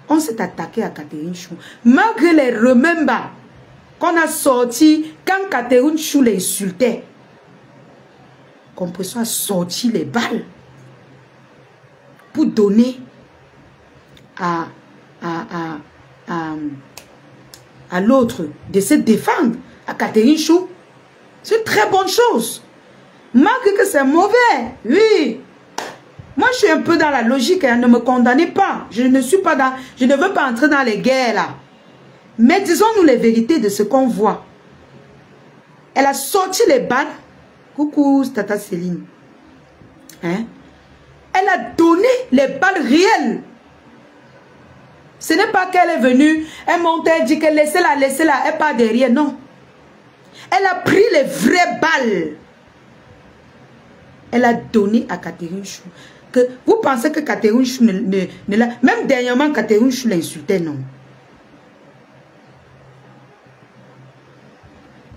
On s'est attaqué à Catherine Chou. Malgré les remembers qu'on a sortis quand Catherine Chou l'insultait, Compressor a sorti les balles pour donner à l'autre de se défendre, à Catherine Chou. C'est une très bonne chose. Malgré que c'est mauvais, oui. Moi, je suis un peu dans la logique, hein, ne me condamnez pas. Je ne veux pas entrer dans les guerres, là. Mais disons-nous les vérités de ce qu'on voit. Elle a sorti les balles. Coucou, Tata Céline. Hein? Elle a donné les balles réelles. Ce n'est pas qu'elle est venue, elle monte, elle dit que laissez-la, elle part derrière. Non. Elle a pris les vraies balles. Elle a donné à Catherine Chou. Que vous pensez que Catherine Chou ne l'a... Même dernièrement, Catherine Chou l'insultait, non.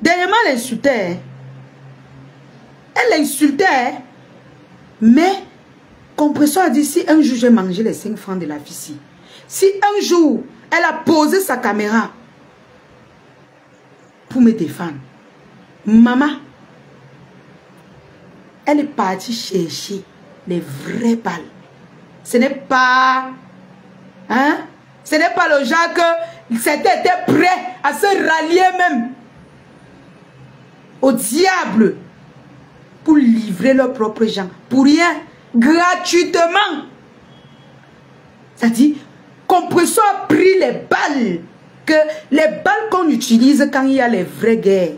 Dernièrement, elle l'insultait. Elle l'insultait. Mais, Compressor a dit, si un jour j'ai mangé les 5 francs de la fille, si un jour, elle a posé sa caméra pour me défendre, maman, elle est partie chercher les vraies balles. Ce n'est pas... Hein? Ce n'est pas le genre que c'était prêt à se rallier même au diable pour livrer leurs propres gens. Pour rien. Gratuitement. C'est-à-dire, Compressor a pris les balles. Les balles qu'on utilise quand il y a les vraies guerres.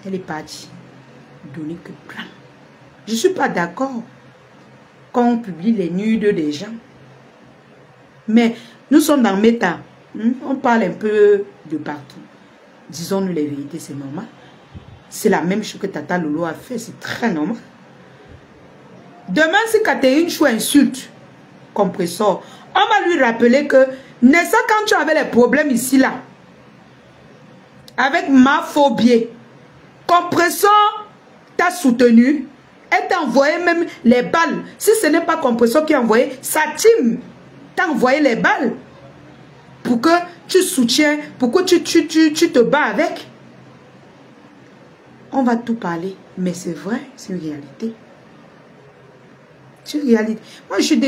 Elle est partie. Donner que plein. Je ne suis pas d'accord quand on publie les nudes des gens. Mais nous sommes dans méta. On parle un peu de partout. Disons-nous les vérités, c'est normal. C'est la même chose que Tata Lolo a fait, c'est très normal. Demain, si Catherine Chou insulte Compressor, on va lui rappeler que, n'est-ce pas quand tu avais les problèmes ici, là, avec ma phobie, Compressor t'a soutenu, elle t'a envoyé même les balles. Si ce n'est pas Compressor qui a envoyé, sa team t'a envoyé les balles pour que tu soutiens, pour que tu te bats avec. On va tout parler, mais c'est vrai, c'est une réalité. C'est une réalité. Moi, je ne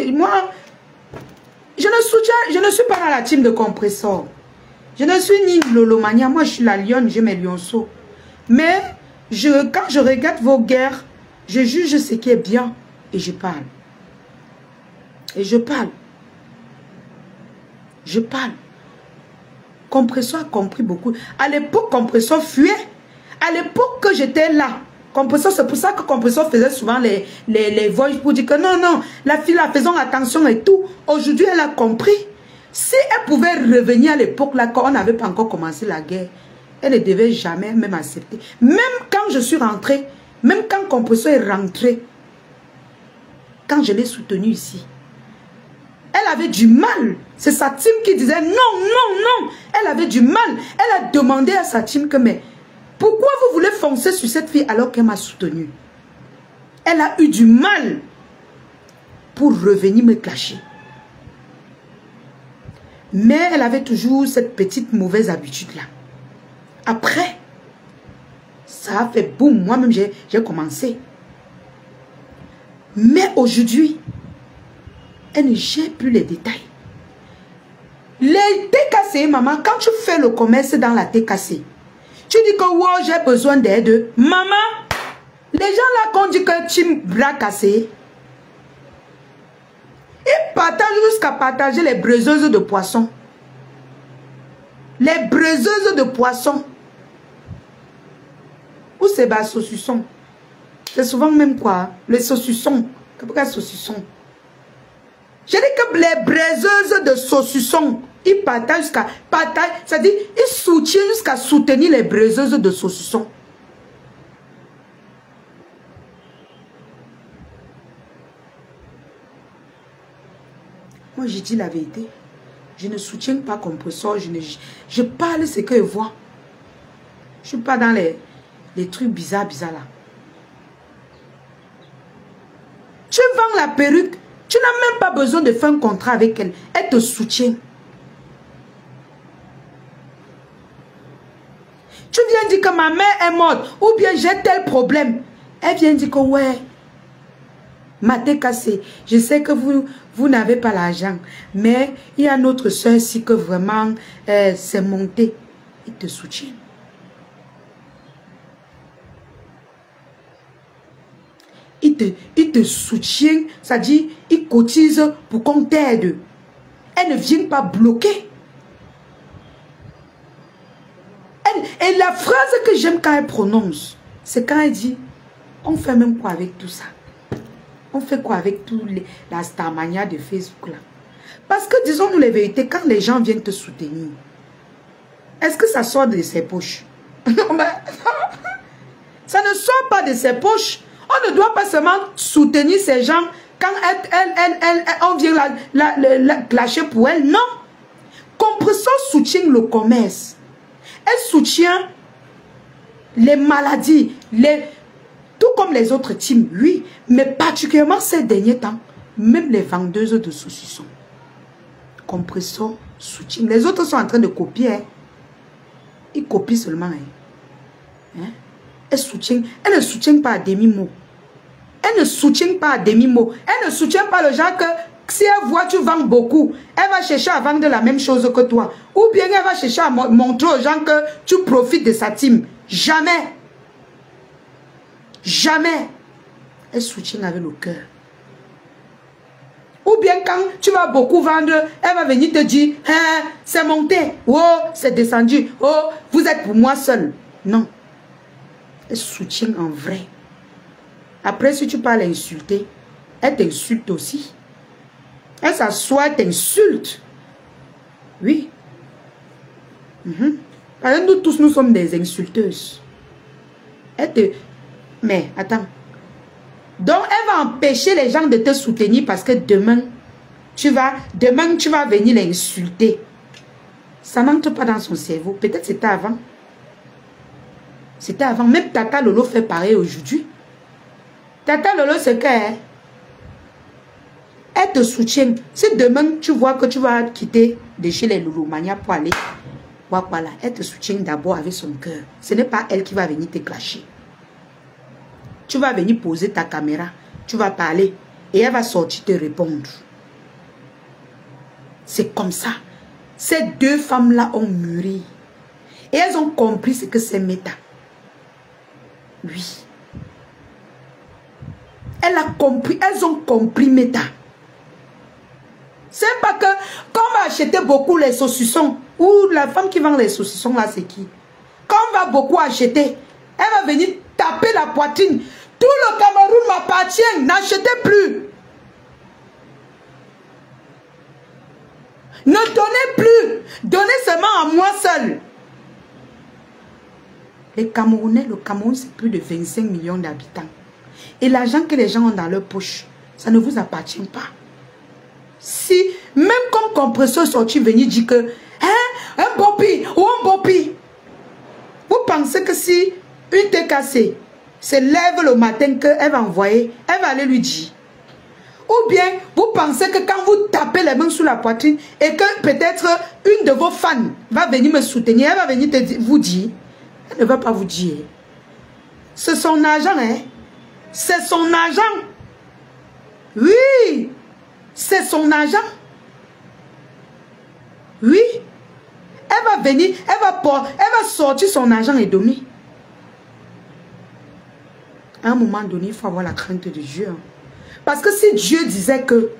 suis pas dans la team de Compressor. Je ne suis ni Lolomania. Moi, je suis la lionne, j'ai mes lionceaux. Mais quand je regarde vos guerres, je juge ce qui est bien et je parle. Et je parle. Je parle. Compressor a compris beaucoup. À l'époque, Compressor fuyait. À l'époque que j'étais là, Compresseur, c'est pour ça que Compresseur faisait souvent les voix pour dire que non, non, la fille là, faisons attention et tout. Aujourd'hui, elle a compris. Si elle pouvait revenir à l'époque là, quand on n'avait pas encore commencé la guerre, elle ne devait jamais même accepter. Même quand je suis rentrée, même quand Compresseur est rentré, quand je l'ai soutenu ici, elle avait du mal. C'est sa team qui disait non, non, non. Elle avait du mal. Elle a demandé à sa team que mais pourquoi vous voulez foncer sur cette fille alors qu'elle m'a soutenue? Elle a eu du mal pour revenir me cacher. Mais elle avait toujours cette petite mauvaise habitude-là. Après, ça a fait boum. Moi-même, j'ai commencé. Mais aujourd'hui, elle ne gère plus les détails. Les TKC, maman, quand tu fais le commerce dans la TKC, tu dis que wow, j'ai besoin d'aide. Maman, les gens là qu'on dit que tu bras cassé, ils partagent jusqu'à partager les braiseuses de poissons. Les braiseuses de poissons. Ou c'est bas saucisson. C'est souvent même quoi? Les saucissons. Pourquoi saucisson? J'ai dit que les braiseuses de saucisson, ils partagent jusqu'à partager, c'est-à-dire ils soutiennent jusqu'à soutenir les braiseuses de saucisson. Moi, j'ai dit la vérité. Je ne soutiens pas Compresseur. Je parle ce que je vois. Je ne suis pas dans les trucs bizarres là. Tu vends la perruque. Tu n'as même pas besoin de faire un contrat avec elle. Elle te soutient. Tu viens dire que ma mère est morte. Ou bien j'ai tel problème. Elle vient dire que ouais. Maté cassé. Je sais que vous n'avez pas l'argent. Mais il y a notre soeur ici que vraiment c'est monté. Il te soutient. Il te soutient, c'est-à-dire, il cotise pour qu'on t'aide. Elle ne vient pas bloquer. Et la phrase que j'aime quand elle prononce, c'est quand elle dit, on fait même quoi avec tout ça? On fait quoi avec tout la starmania de Facebook là? Parce que disons-nous les vérités, quand les gens viennent te soutenir, est-ce que ça sort de ses poches? Ça ne sort pas de ses poches. On ne doit pas seulement soutenir ces gens quand on vient la clasher pour elle. Non. Compresseur soutient le commerce. Elle soutient les maladies, tout comme les autres teams, oui. Mais particulièrement ces derniers temps, même les vendeuses de saucissons. Compresseur soutient. Les autres sont en train de copier. Hein. Ils copient seulement. Hein. Elle ne soutient pas à demi-mot. Elle ne soutient pas à demi-mot. Elle ne soutient pas le genre que si elle voit tu vends beaucoup, elle va chercher à vendre la même chose que toi. Ou bien elle va chercher à montrer aux gens que tu profites de sa team. Jamais. Jamais. Elle soutient avec le cœur. Ou bien quand tu vas beaucoup vendre, elle va venir te dire, hein, c'est monté, oh, c'est descendu, oh, vous êtes pour moi seul. Non. Elle soutient en vrai. Après, si tu parles insulter, elle t'insulte aussi. Elle s'assoit, elle t'insulte. Oui. Parce que nous tous, nous sommes des insulteuses. Mais, attends. Donc, elle va empêcher les gens de te soutenir parce que demain, tu vas venir l'insulter. Ça n'entre pas dans son cerveau. Peut-être c'était avant. C'était avant. Même Tata Lolo fait pareil aujourd'hui. Tata Lolo, c'est qu'elle te soutient. Si demain, tu vois que tu vas quitter de chez les Loulou-Mania pour aller, voilà, elle te soutient d'abord avec son cœur. Ce n'est pas elle qui va venir te clasher. Tu vas venir poser ta caméra, tu vas parler et elle va sortir te répondre. C'est comme ça. Ces deux femmes-là ont mûri. Et elles ont compris ce que c'est méta. Oui. Elle a compris, elles ont compris méta. C'est pas que quand on va acheter beaucoup les saucissons, ou la femme qui vend les saucissons là, c'est qui? Quand on va beaucoup acheter, elle va venir tapé la poitrine. Tout le Cameroun m'appartient. N'achetez plus. Ne donnez plus. Donnez seulement à moi seul. Les Camerounais, le Cameroun, c'est plus de 25 millions d'habitants. Et l'argent que les gens ont dans leur poche, ça ne vous appartient pas. Si, même comme compresseur sorti venir dire que, hein, un bopi ou un bopi, vous pensez que si une TKC se lève le matin qu'elle va envoyer, elle va aller lui dire. Ou bien, vous pensez que quand vous tapez les mains sous la poitrine et que peut-être une de vos fans va venir me soutenir, elle va venir vous dire, elle ne va pas vous dire. C'est son argent, hein. C'est son argent. Oui. C'est son argent. Oui. Elle va venir, elle va sortir son argent et donner. À un moment donné, il faut avoir la crainte de Dieu. Hein. Parce que si Dieu disait que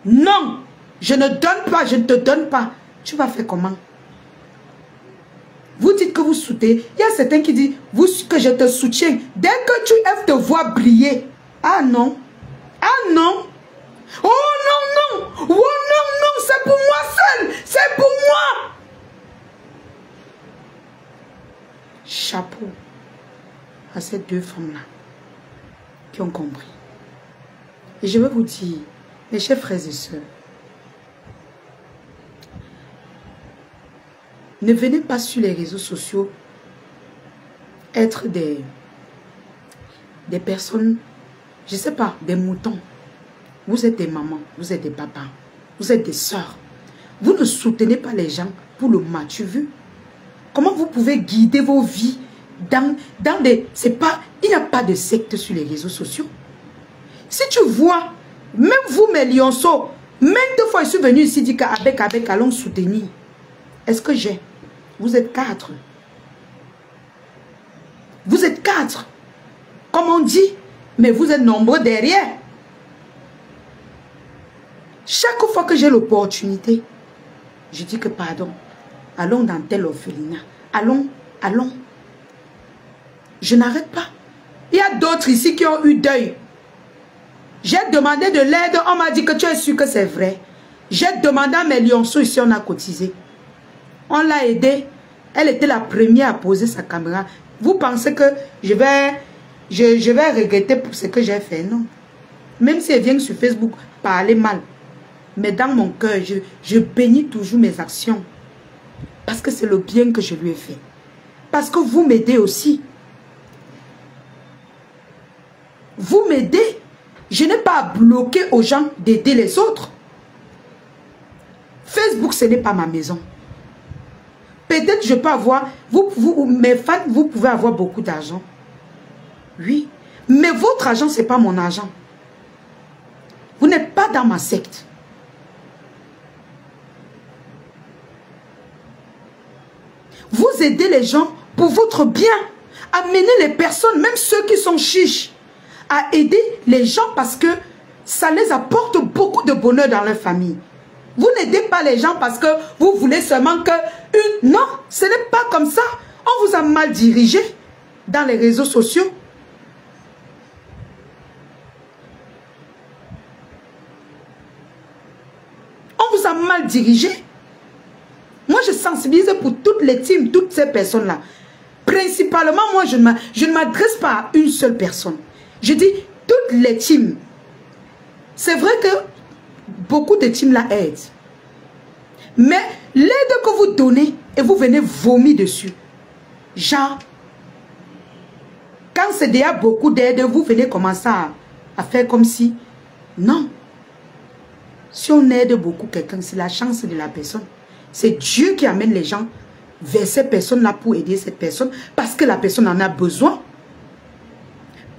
non, je ne donne pas, je ne te donne pas, tu vas faire comment? Vous dites que vous soutenez. Il y a certains qui disent que je te soutiens. Dès que tu te vois briller. Ah non. Ah non. Oh non, non. Oh non, non. C'est pour moi seul. C'est pour moi. Chapeau à ces deux femmes-là qui ont compris. Et je veux vous dire, mes chers frères et sœurs, ne venez pas sur les réseaux sociaux être des personnes, je ne sais pas, des moutons. Vous êtes des mamans, vous êtes des papas, vous êtes des sœurs. Vous ne soutenez pas les gens pour le mal, tu veux? Comment vous pouvez guider vos vies dans des... C'est pas... Il n'y a pas de secte sur les réseaux sociaux. Si tu vois, même vous, mes lionceaux, même 2 fois je suis venu ici dire qu'avec allons soutenir. Est-ce que j'ai? Vous êtes 4. Vous êtes 4. Comme on dit, mais vous êtes nombreux derrière. Chaque fois que j'ai l'opportunité, je dis que pardon, allons dans tel orphelinat. Allons, allons. Je n'arrête pas. Il y a d'autres ici qui ont eu deuil. J'ai demandé de l'aide, on m'a dit que tu es sûr que c'est vrai. J'ai demandé à mes lionceaux ici, on a cotisé. On l'a aidée. Elle était la première à poser sa caméra. Vous pensez que je vais regretter pour ce que j'ai fait? Non. Même si elle vient sur Facebook parler mal. Mais dans mon cœur, je bénis toujours mes actions. Parce que c'est le bien que je lui ai fait. Parce que vous m'aidez aussi. Vous m'aidez. Je n'ai pas à bloquer aux gens d'aider les autres. Facebook, ce n'est pas ma maison. Peut-être je peux avoir, mes fans, vous pouvez avoir beaucoup d'argent. Oui. Mais votre argent, ce n'est pas mon argent. Vous n'êtes pas dans ma secte. Vous aidez les gens pour votre bien. Amenez les personnes, même ceux qui sont chiches, à aider les gens parce que ça les apporte beaucoup de bonheur dans leur famille. Vous n'aidez pas les gens parce que vous voulez seulement que... Non, ce n'est pas comme ça. On vous a mal dirigé dans les réseaux sociaux. On vous a mal dirigé. Moi, je sensibilise pour toutes les teams, toutes ces personnes-là. Principalement, moi, je ne m'adresse pas à une seule personne. Je dis toutes les teams. C'est vrai que beaucoup de teams la aident. Mais l'aide que vous donnez et vous venez vomir dessus. Genre, quand c'est déjà beaucoup d'aide, vous venez commencer à faire comme si... Non. Si on aide beaucoup quelqu'un, c'est la chance de la personne. C'est Dieu qui amène les gens vers cette personne-là pour aider cette personne. Parce que la personne en a besoin.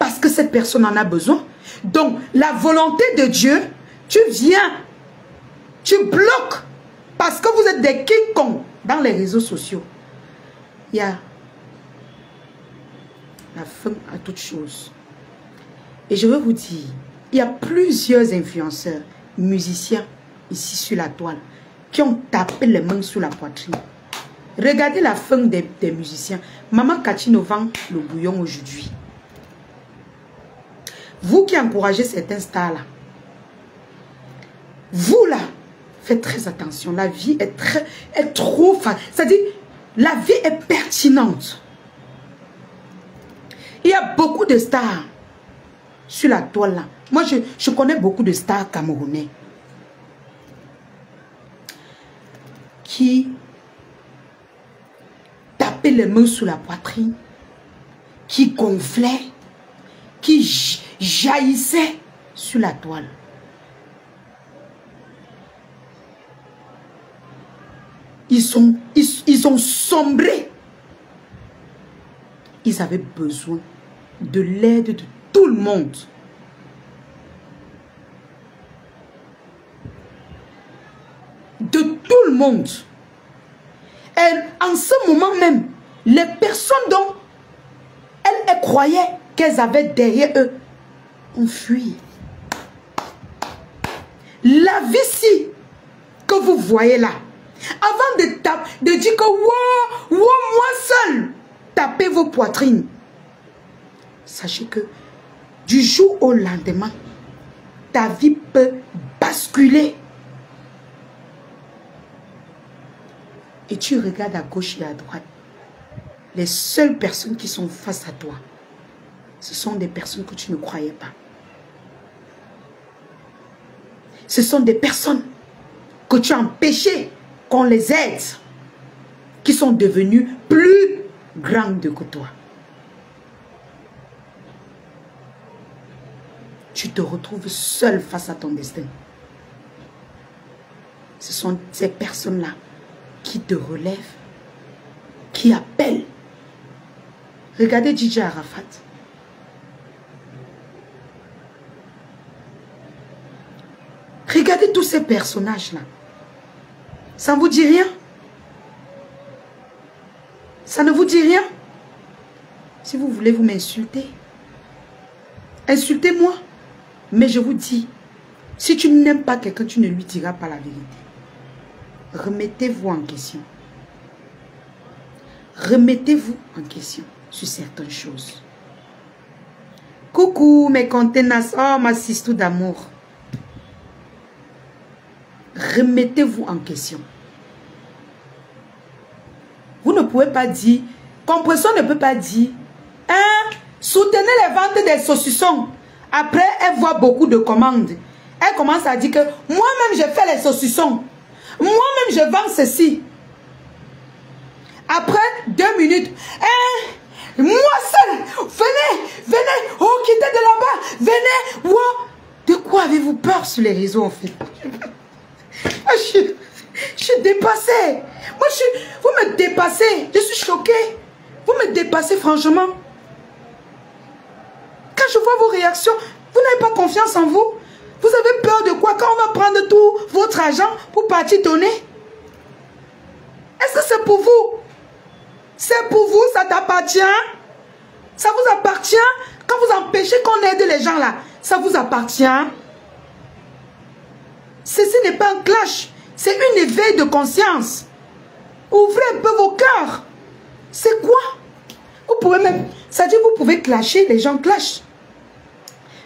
Parce que cette personne en a besoin. Donc, la volonté de Dieu, tu viens, tu bloques. Parce que vous êtes des King Kong dans les réseaux sociaux. Il y a la fin à toute chose. Et je veux vous dire, il y a plusieurs influenceurs, musiciens, ici sur la toile, qui ont tapé les mains sous la poitrine. Regardez la fin des musiciens. Maman Kachino vend le bouillon aujourd'hui. Vous qui encouragez certains stars-là, vous là, faites très attention. La vie est trop facile. C'est-à-dire, la vie est pertinente. Il y a beaucoup de stars sur la toile là. Moi, je connais beaucoup de stars camerounais qui tapaient les mains sous la poitrine, qui gonflaient, qui jaillissaient sur la toile. Ils ont sombré. Ils avaient besoin de l'aide de tout le monde. De tout le monde. Et en ce moment même, les personnes dont elles croyaient qu'elles avaient derrière eux ont fui. La vie que vous voyez là, avant de dire que wow, moi seul, tapez vos poitrines. Sachez que du jour au lendemain, ta vie peut basculer. Et tu regardes à gauche et à droite. Les seules personnes qui sont face à toi, ce sont des personnes que tu ne croyais pas. Ce sont des personnes que tu as empêchées qu'on les aide, qui sont devenues plus grandes que toi. Tu te retrouves seul face à ton destin. Ce sont ces personnes-là qui te relèvent, qui appellent. Regardez DJ Arafat. Regardez tous ces personnages-là. Ça ne vous dit rien? Ça ne vous dit rien? Si vous voulez, vous m'insultez. Insultez-moi. Mais je vous dis, si tu n'aimes pas quelqu'un, tu ne lui diras pas la vérité. Remettez-vous en question. Remettez-vous en question sur certaines choses. Coucou mes contenants, oh ma sistou d'amour. Remettez-vous en question. Vous ne pouvez pas dire, Compression ne peut pas dire, hein, soutenez les ventes des saucissons. Après, elle voit beaucoup de commandes. Elle commence à dire que moi-même, je fais les saucissons. Moi-même, je vends ceci. Après 2 minutes, hein, moi seul, venez, oh, quittez de là-bas, venez, wow. De quoi avez-vous peur sur les réseaux, en fait? Je suis dépassée. Moi, vous me dépassez. Je suis choquée. Vous me dépassez, franchement. Quand je vois vos réactions, vous n'avez pas confiance en vous. Vous avez peur de quoi? Quand on va prendre tout votre argent pour partir donner? Est-ce que c'est pour vous? C'est pour vous, ça t'appartient? Ça vous appartient? Quand vous empêchez qu'on aide les gens là, ça vous appartient? Ceci n'est pas un clash, c'est une éveil de conscience. Ouvrez un peu vos cœurs. C'est quoi? Vous pouvez même, c'est-à-dire vous pouvez clasher, les gens clashent.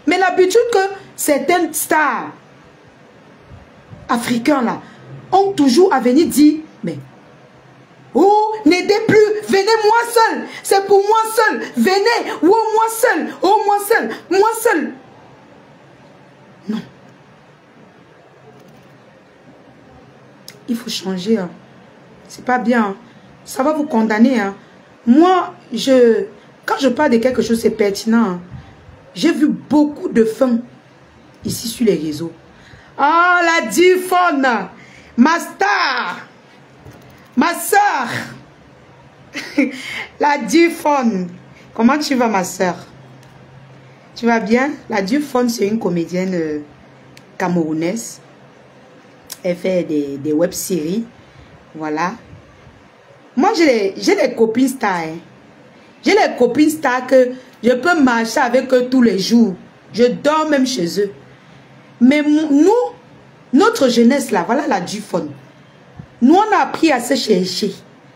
Mais l'habitude que certaines stars africains là ont toujours à venir dire, mais oh, n'aidez plus, venez moi seul, c'est pour moi seul, venez, oh moi seul, oh moi seul, moi seul. Non. Il faut changer. Hein. C'est pas bien. Hein. Ça va vous condamner. Hein. Moi, quand je parle de quelque chose, c'est pertinent. Hein. J'ai vu beaucoup de femmes ici sur les réseaux. Ah, la Difone, ma star, ma soeur, la Difone. Comment tu vas, ma soeur? Tu vas bien? La Difone, c'est une comédienne camerounaise. Elle fait des web-séries. Voilà. Moi, j'ai des copines stars. Hein. J'ai des copines stars que je peux marcher avec eux tous les jours. Je dors même chez eux. Mais nous, notre jeunesse là, voilà la Dufone. Nous, on a appris à se chercher.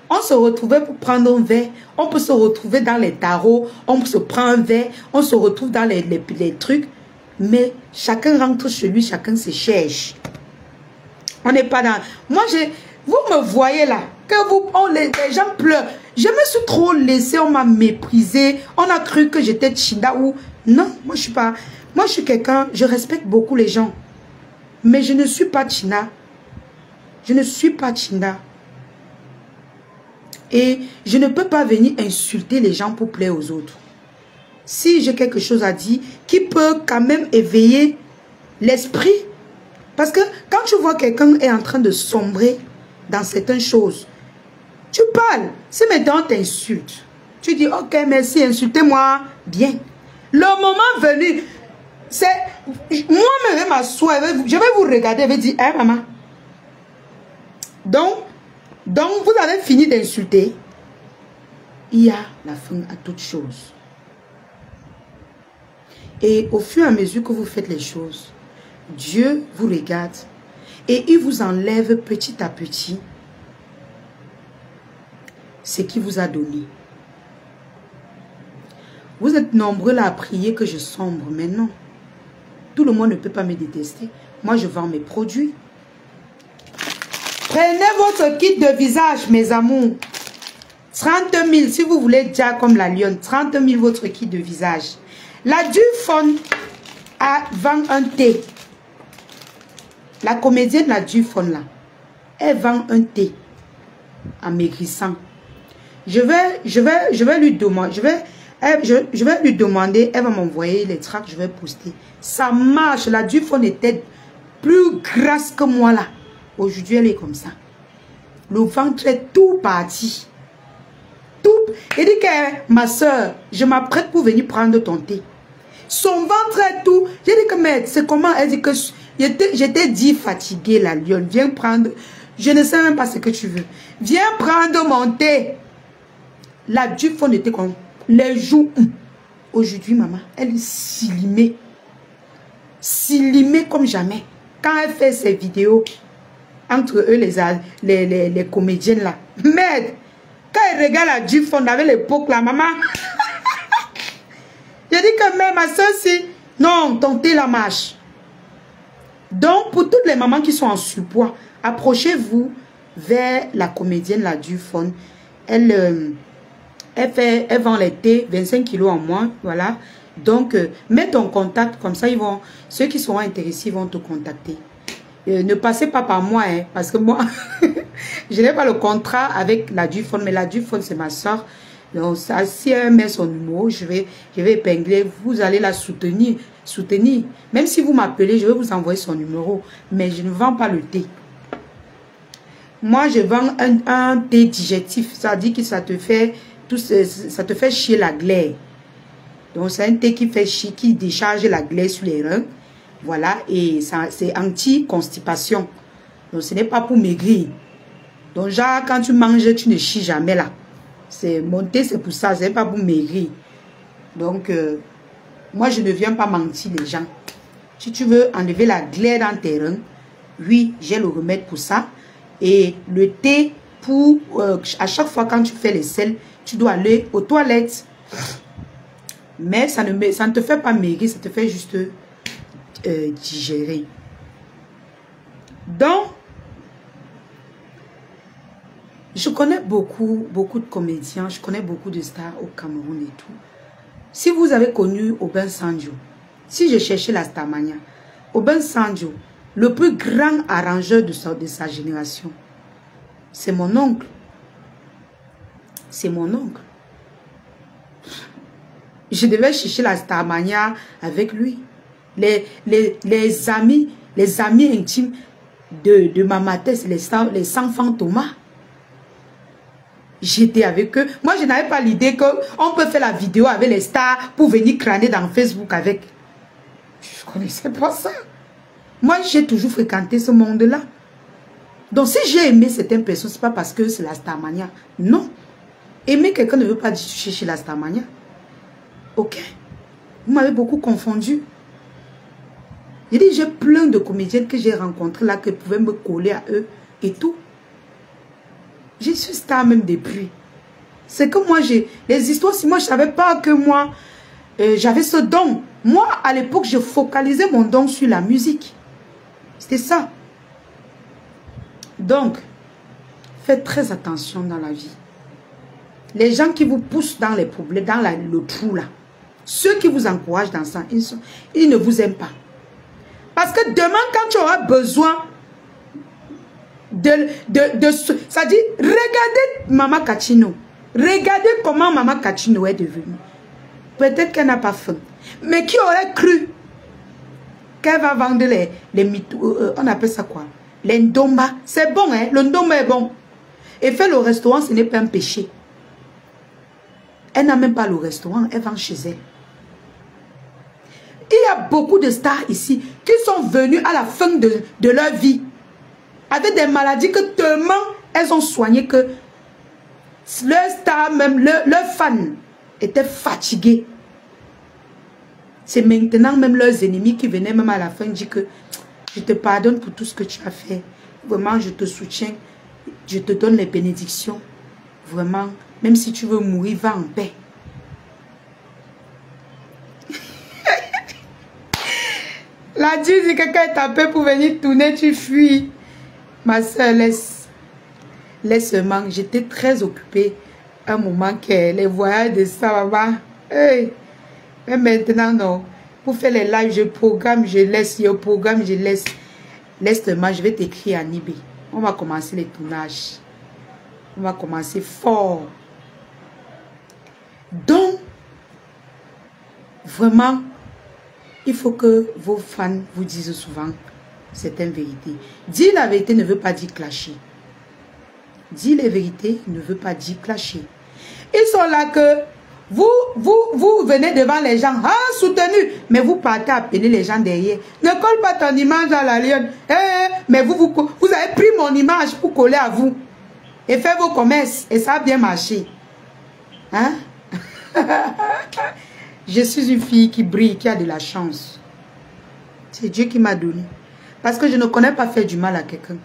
On se retrouvait pour prendre un verre. On peut se retrouver dans les tarots. On se prend un verre. On se retrouve dans les trucs. Mais chacun rentre chez lui. Chacun se cherche. On n'est pas dans... Moi, vous me voyez là. Que vous... les gens pleurent. Je me suis trop laissé. On m'a méprisé. On a cru que j'étais Tchinda ou... Non, moi, je suis pas... Moi, je suis quelqu'un... Je respecte beaucoup les gens. Mais je ne suis pas Tchinda. Je ne suis pas Tchinda. Et je ne peux pas venir insulter les gens pour plaire aux autres. Si j'ai quelque chose à dire qui peut quand même éveiller l'esprit. Parce que quand tu vois quelqu'un est en train de sombrer dans certaines choses, tu parles. Si maintenant on t'insulte, tu dis ok merci, insultez-moi bien. Le moment venu, c'est moi-même je vais m'asseoir, je vais vous regarder et vais dire hein maman. Donc vous avez fini d'insulter. Il y a la fin à toute chose. Et au fur et à mesure que vous faites les choses, Dieu vous regarde et il vous enlève petit à petit ce qu'il vous a donné. Vous êtes nombreux là à prier que je sombre, mais non. Tout le monde ne peut pas me détester. Moi, je vends mes produits. Prenez votre kit de visage, mes amours. 30 000, si vous voulez déjà comme la lionne, 30 000 votre kit de visage. La Dufon vend un thé. La comédienne, la Dufon là, elle vend un thé en maigrissant. Je vais lui demander, je vais lui demander, elle va m'envoyer les tracts, je vais poster. Ça marche, la Dufon était plus grasse que moi là. Aujourd'hui, elle est comme ça. Le ventre est tout parti. Tout. Elle dit que ma soeur, je m'apprête pour venir prendre ton thé. Son ventre est tout. J'ai dit que mais c'est comment? Elle dit que j'étais dit fatiguée la lionne. Viens prendre. Je ne sais même pas ce que tu veux. Viens prendre mon thé. La Dufon était comme les joues. Aujourd'hui, maman, elle est silimée. Silimée comme jamais. Quand elle fait ses vidéos, entre eux, les comédiennes là. Merde! Quand elle regarde la Dufon avec l'époque là, maman. Je dis que même ma soeur, si. Non, ton thé la marche. Donc, pour toutes les mamans qui sont en surpoids, approchez-vous vers la comédienne la Dufon. Elle vend les thés, 25 kilos en moins, voilà. Donc, mets ton contact, comme ça, ceux qui seront intéressés vont te contacter. Ne passez pas par moi, hein, parce que moi, je n'ai pas le contrat avec la Dufon, mais la Dufon, c'est ma soeur. Donc, ça, si elle met son numéro, je vais épingler, vous allez la soutenir. Même si vous m'appelez, je vais vous envoyer son numéro, mais je ne vends pas le thé. Moi, je vends un thé digestif, ça dit que ça te fait chier la glaire. Donc, c'est un thé qui fait chier, qui décharge la glaire sur les reins. Voilà, et c'est anti-constipation. Donc, ce n'est pas pour maigrir. Donc, genre, quand tu manges, tu ne chies jamais là. C'est monté, c'est pour ça, c'est pas pour maigrir. Donc, moi, je ne viens pas mentir les gens. Si tu veux enlever la glaire dans tes reins, oui, j'ai le remède pour ça. Et le thé, pour à chaque fois quand tu fais les selles, tu dois aller aux toilettes. Mais ça ne te fait pas maigrir, ça te fait juste digérer. Donc, je connais beaucoup de comédiens, je connais beaucoup de stars au Cameroun et tout. Si vous avez connu Aubin Sanjo, si je cherchais la Starmania, Aubin Sanjo, le plus grand arrangeur de sa génération, c'est mon oncle. C'est mon oncle. Je devais chercher la Starmania avec lui. Les amis intimes de Mama Tess, les enfants Thomas. J'étais avec eux. Moi, je n'avais pas l'idée qu'on peut faire la vidéo avec les stars pour venir crâner dans Facebook avec. Je ne connaissais pas ça. Moi, j'ai toujours fréquenté ce monde-là. Donc, si j'ai aimé certaines personnes, ce n'est pas parce que c'est la Starmania. Non. Aimer quelqu'un ne veut pas dire chercher la Starmania. Ok. Vous m'avez beaucoup confondu. J'ai dit, j'ai plein de comédiennes que j'ai rencontrées là qui pouvaient me coller à eux et tout. Je suis star même depuis. C'est que moi, les histoires, si moi, je ne savais pas que moi, j'avais ce don. Moi, à l'époque, je focalisais mon don sur la musique. C'était ça. Donc, faites très attention dans la vie. Les gens qui vous poussent dans les problèmes, dans le trou là, ceux qui vous encouragent dans ça, ils ne vous aiment pas. Parce que demain, quand tu auras besoin ça dit, regardez Maman Kachino. Regardez comment Maman Kachino est devenue. Peut-être qu'elle n'a pas faim. Mais qui aurait cru qu'elle va vendre les on appelle ça quoi? Les ndomba. C'est bon, hein? Le ndomba est bon. Et faire le restaurant, ce n'est pas un péché. Elle n'a même pas le restaurant, elle vend chez elle. Il y a beaucoup de stars ici qui sont venues à la fin de leur vie avec des maladies que tellement elles ont soignées que leurs stars, même leurs fans étaient fatigués. C'est maintenant même leurs ennemis qui venaient même à la fin dire que je te pardonne pour tout ce que tu as fait. Vraiment, je te soutiens. Je te donne les bénédictions. Vraiment, même si tu veux mourir, va en paix. La Dieu, si quelqu'un est tapé pour venir tourner, tu fuis. Ma soeur, laisse seulement. J'étais très occupée. Un moment que les voyages de ça, maman. Hey. Mais maintenant, non. Pour faire les lives, je programme, je laisse. Je programme, je laisse. Laisse seulement, je vais t'écrire à Nibé. On va commencer les tournages. On va commencer fort. Donc, vraiment, il faut que vos fans vous disent souvent certaines vérités. Dire la vérité ne veut pas dire clasher. Dire les vérités ne veut pas dire clasher. Ils sont là que vous venez devant les gens, ah, soutenu, mais vous partez appeler les gens derrière. Ne colle pas ton image à la lionne. Mais vous avez pris mon image pour coller à vous. Et faire vos commerces. Et ça a bien marché. Hein? Je suis une fille qui brille, qui a de la chance. C'est Dieu qui m'a donné. Parce que je ne connais pas faire du mal à quelqu'un.